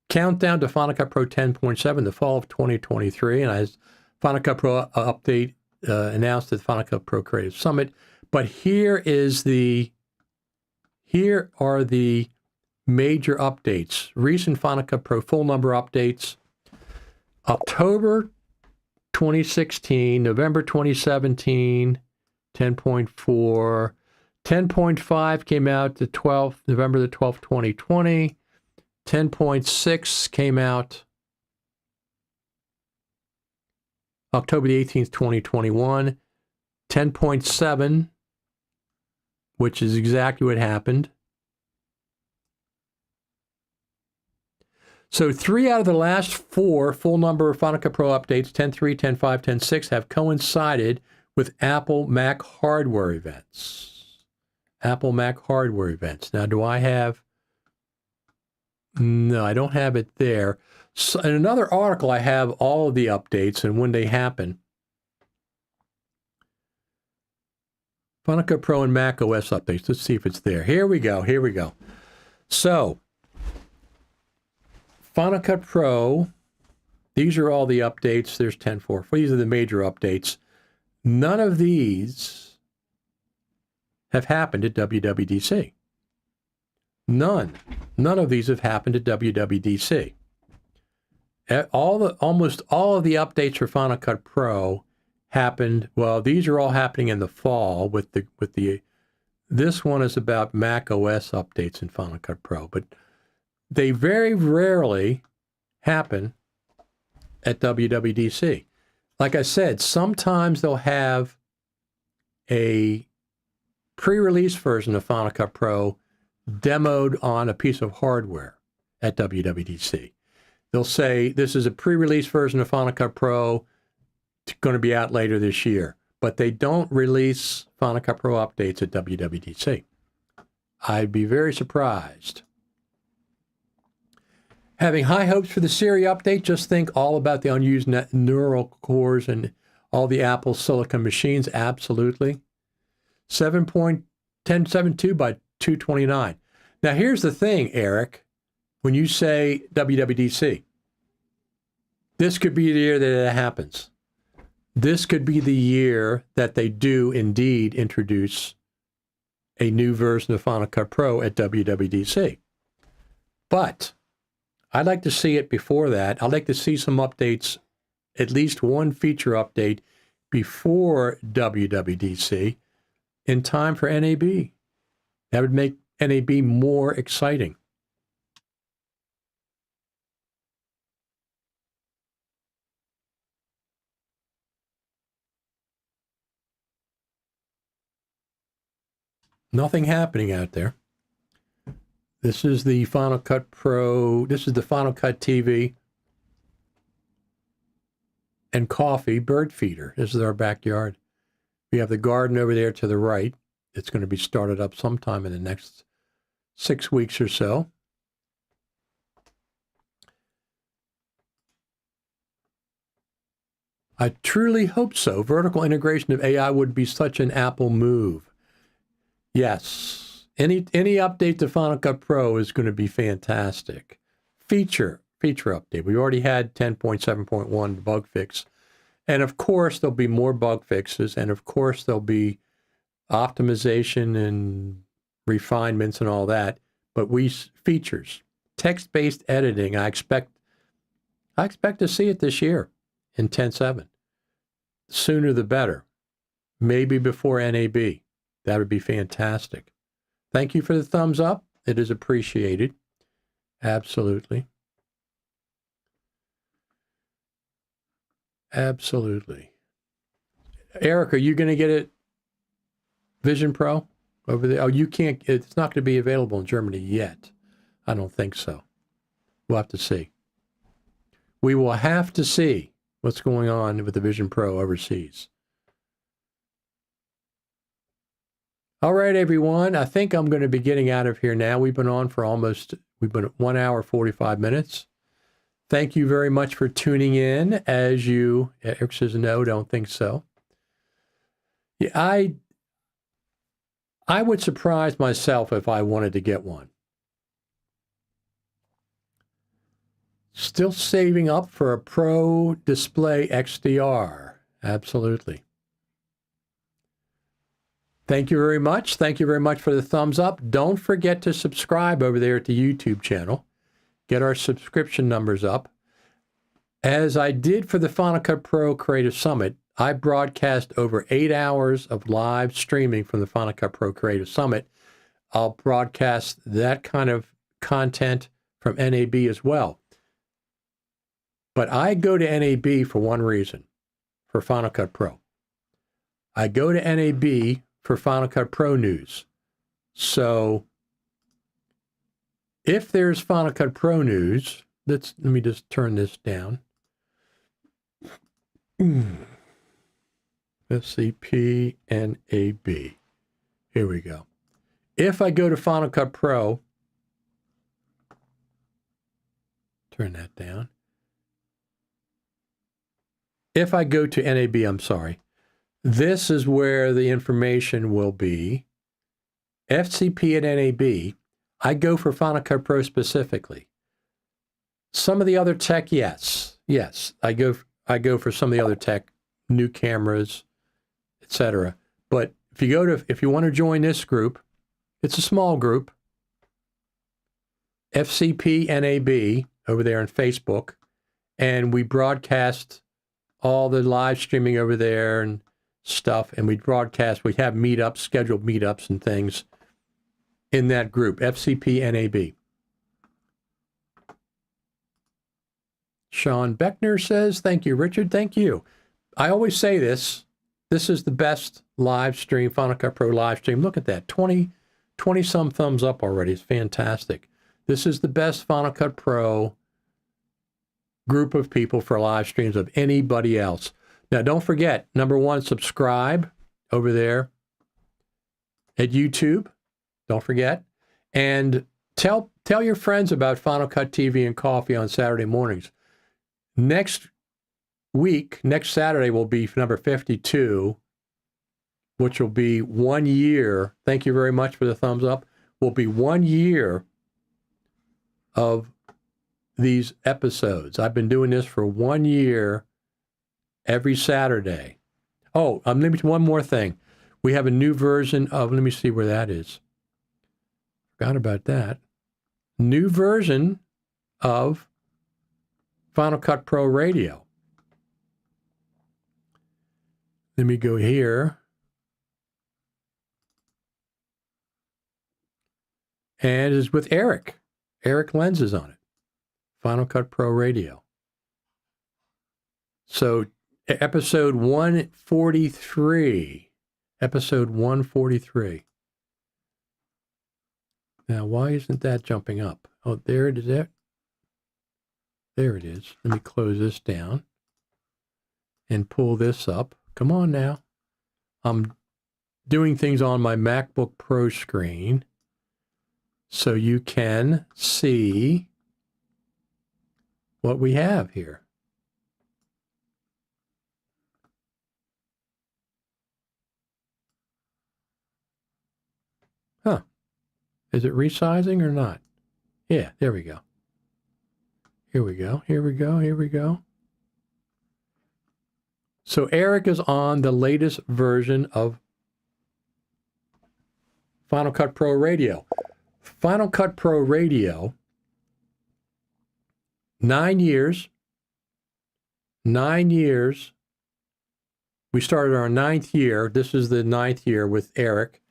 Countdown to Final Cut Pro 10.7, the fall of 2023, and as Final Cut Pro update announced at the Final Cut Pro Creative Summit. But here are the major updates. Recent Final Cut Pro full number updates. October 2016, November 2017, 10.4. 10.5 came out the 12th, November the 12th, 2020. 10.6 came out October the 18th, 2021. 10.7, which is exactly what happened. So 3 out of the last 4 full number Final Cut Pro updates, 10.3, 10.5, 10.6, have coincided with Apple Mac hardware events. Apple Mac hardware events. Now, do I have... No, I don't have it there. So in another article, I have all of the updates and when they happen. Final Cut Pro and Mac OS updates. Let's see if it's there. Here we go. Here we go. So, Final Cut Pro, these are all the updates. There's 10.4. These are the major updates. None of these have happened at WWDC. None of these have happened at WWDC. Almost all of the updates for Final Cut Pro happened. Well, these are all happening in the fall. This one is about Mac OS updates in Final Cut Pro, but they very rarely happen at WWDC. Like I said, sometimes they'll have a pre-release version of Final Cut Pro demoed on a piece of hardware at WWDC. They'll say, this is a pre-release version of Final Cut Pro, it's going to be out later this year. But they don't release Final Cut Pro updates at WWDC. I'd be very surprised. Having high hopes for the Siri update, just think all about the unused neural cores and all the Apple silicon machines, absolutely. 7.1072 by 229. Now, here's the thing, Eric. When you say WWDC, this could be the year that it happens. This could be the year that they do indeed introduce a new version of Final Cut Pro at WWDC. But I'd like to see it before that. I'd like to see some updates, at least one feature update before WWDC in time for NAB. That would make NAB more exciting. Nothing happening out there. This is the Final Cut Pro. This is the Final Cut TV and coffee bird feeder. This is our backyard. We have the garden over there to the right. It's going to be started up sometime in the next 6 weeks or so. I truly hope so. Vertical integration of AI would be such an Apple move. Yes. Any update to Final Cut Pro is going to be fantastic. Feature update. We already had 10.7.1 bug fix. And of course, there'll be more bug fixes. And of course, there'll be optimization and refinements and all that. But features. Text-based editing, I expect to see it this year in 10.7. Sooner the better. Maybe before NAB. That would be fantastic. Thank you for the thumbs up. It is appreciated. Absolutely. Absolutely. Eric, are you going to get it Vision Pro over there? Oh, you can't. It's not going to be available in Germany yet. I don't think so. We'll have to see. We will have to see what's going on with the Vision Pro overseas. All right, everyone. I think I'm going to be getting out of here now. We've been on for we've been at 1 hour, 45 minutes. Thank you very much for tuning in. Eric says, no, don't think so. Yeah, I would surprise myself if I wanted to get one. Still saving up for a Pro Display XDR. Absolutely. Thank you very much. Thank you very much for the thumbs up. Don't forget to subscribe over there at the YouTube channel. Get our subscription numbers up. As I did for the Final Cut Pro Creative Summit, I broadcast over 8 hours of live streaming from the Final Cut Pro Creative Summit. I'll broadcast that kind of content from NAB as well. But I go to NAB for one reason, for Final Cut Pro. I go to NAB for Final Cut Pro news. So if there's Final Cut Pro news, let me just turn this down. SCP NAB. Here we go. If I go to Final Cut Pro, turn that down. If I go to NAB, I'm sorry, this is where the information will be. FCP at NAB, I go for Final Cut Pro specifically. Some of the other tech, yes, I go for some of the other tech, new cameras, etc. But if you want to join this group, it's a small group. FCP NAB over there on Facebook, and we broadcast all the live streaming over there and stuff, and we have meetups, scheduled meetups and things in that group, FCP NAB. Sean Beckner says, thank you, Richard, thank you. I always say this is the best live stream, Final Cut Pro live stream. Look at that, 20 some thumbs up already. It's fantastic. This is the best Final Cut Pro group of people for live streams of anybody else. Now, don't forget, number one, subscribe over there at YouTube. Don't forget. And tell your friends about Final Cut TV and Coffee on Saturday mornings. Next Saturday will be number 52, which will be 1 year. Thank you very much for the thumbs up. Will be 1 year of these episodes. I've been doing this for 1 year every Saturday. Oh, one more thing. We have a new version of, let me see where that is. Forgot about that. New version of Final Cut Pro Radio. Let me go here. And it's with Eric. Eric Lenz is on it. Final Cut Pro Radio. So episode 143. Episode 143. Now, why isn't that jumping up? Oh, there it is. There it is. Let me close this down and pull this up. Come on now. I'm doing things on my MacBook Pro screen so you can see what we have here. Huh. Is it resizing or not? Yeah, there we go. Here we go. Here we go. Here we go. So Eric is on the latest version of Final Cut Pro Radio. Final Cut Pro Radio, 9 years. 9 years. We started our 9th year. This is the 9th year with Eric.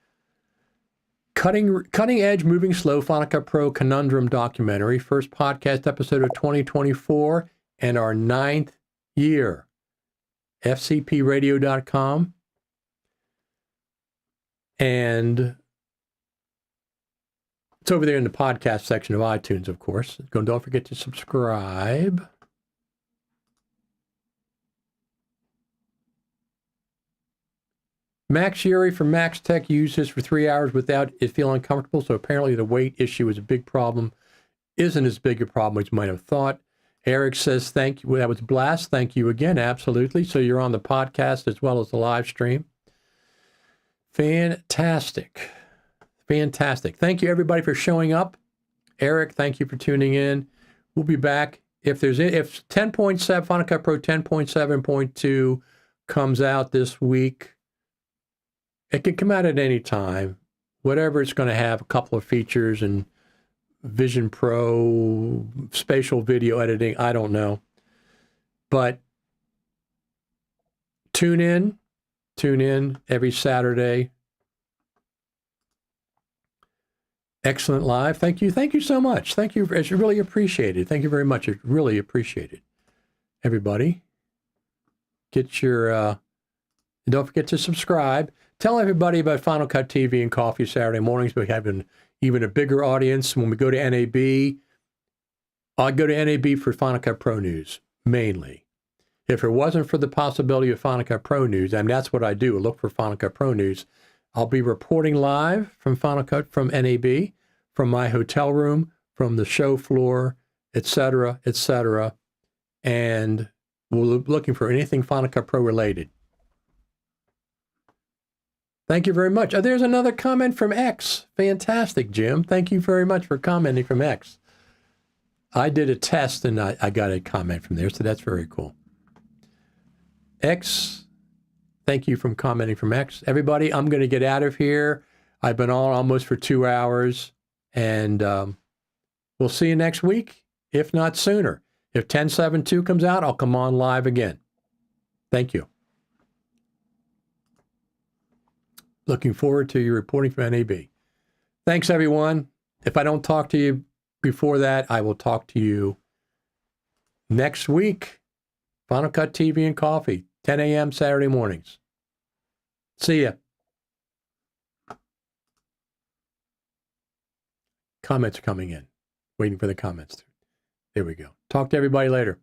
Cutting edge, moving slow, Final Cut Pro conundrum documentary. First podcast episode of 2024 and our 9th year. FCPradio.com. And it's over there in the podcast section of iTunes, of course. Don't forget to subscribe. Max Yuri from Max Tech used this for 3 hours without it feeling uncomfortable, so apparently the weight issue is a big problem. Isn't as big a problem as you might have thought. Eric says, thank you. That was a blast. Thank you again. Absolutely. So you're on the podcast as well as the live stream. Fantastic. Fantastic. Thank you, everybody, for showing up. Eric, thank you for tuning in. We'll be back. If 10.7, Final Cut Pro 10.7.2 comes out this week, It can come out at any time. Whatever it's going to have, a couple of features and Vision Pro, spatial video editing, I don't know. But tune in every Saturday. Excellent live. Thank you so much. Thank you. It's really appreciated. Thank you very much. It's really appreciated. Everybody, get your, don't forget to subscribe. Tell everybody about Final Cut TV and Coffee Saturday mornings. We have even a bigger audience. When we go to NAB, I go to NAB for Final Cut Pro News, mainly. If it wasn't for the possibility of Final Cut Pro News, and that's what I do, look for Final Cut Pro News, I'll be reporting live from Final Cut, from NAB, from my hotel room, from the show floor, etc., etc., and we're looking for anything Final Cut Pro related. Thank you very much. Oh, there's another comment from X. Fantastic, Jim. Thank you very much for commenting from X. I did a test and I got a comment from there, so that's very cool. X, thank you for commenting from X. Everybody, I'm going to get out of here. I've been on almost for 2 hours, and we'll see you next week, if not sooner. If 10.7.2 comes out, I'll come on live again. Thank you. Looking forward to your reporting from NAB. Thanks, everyone. If I don't talk to you before that, I will talk to you next week. Final Cut TV and Coffee, 10 a.m. Saturday mornings. See ya. Comments are coming in. Waiting for the comments. There we go. Talk to everybody later.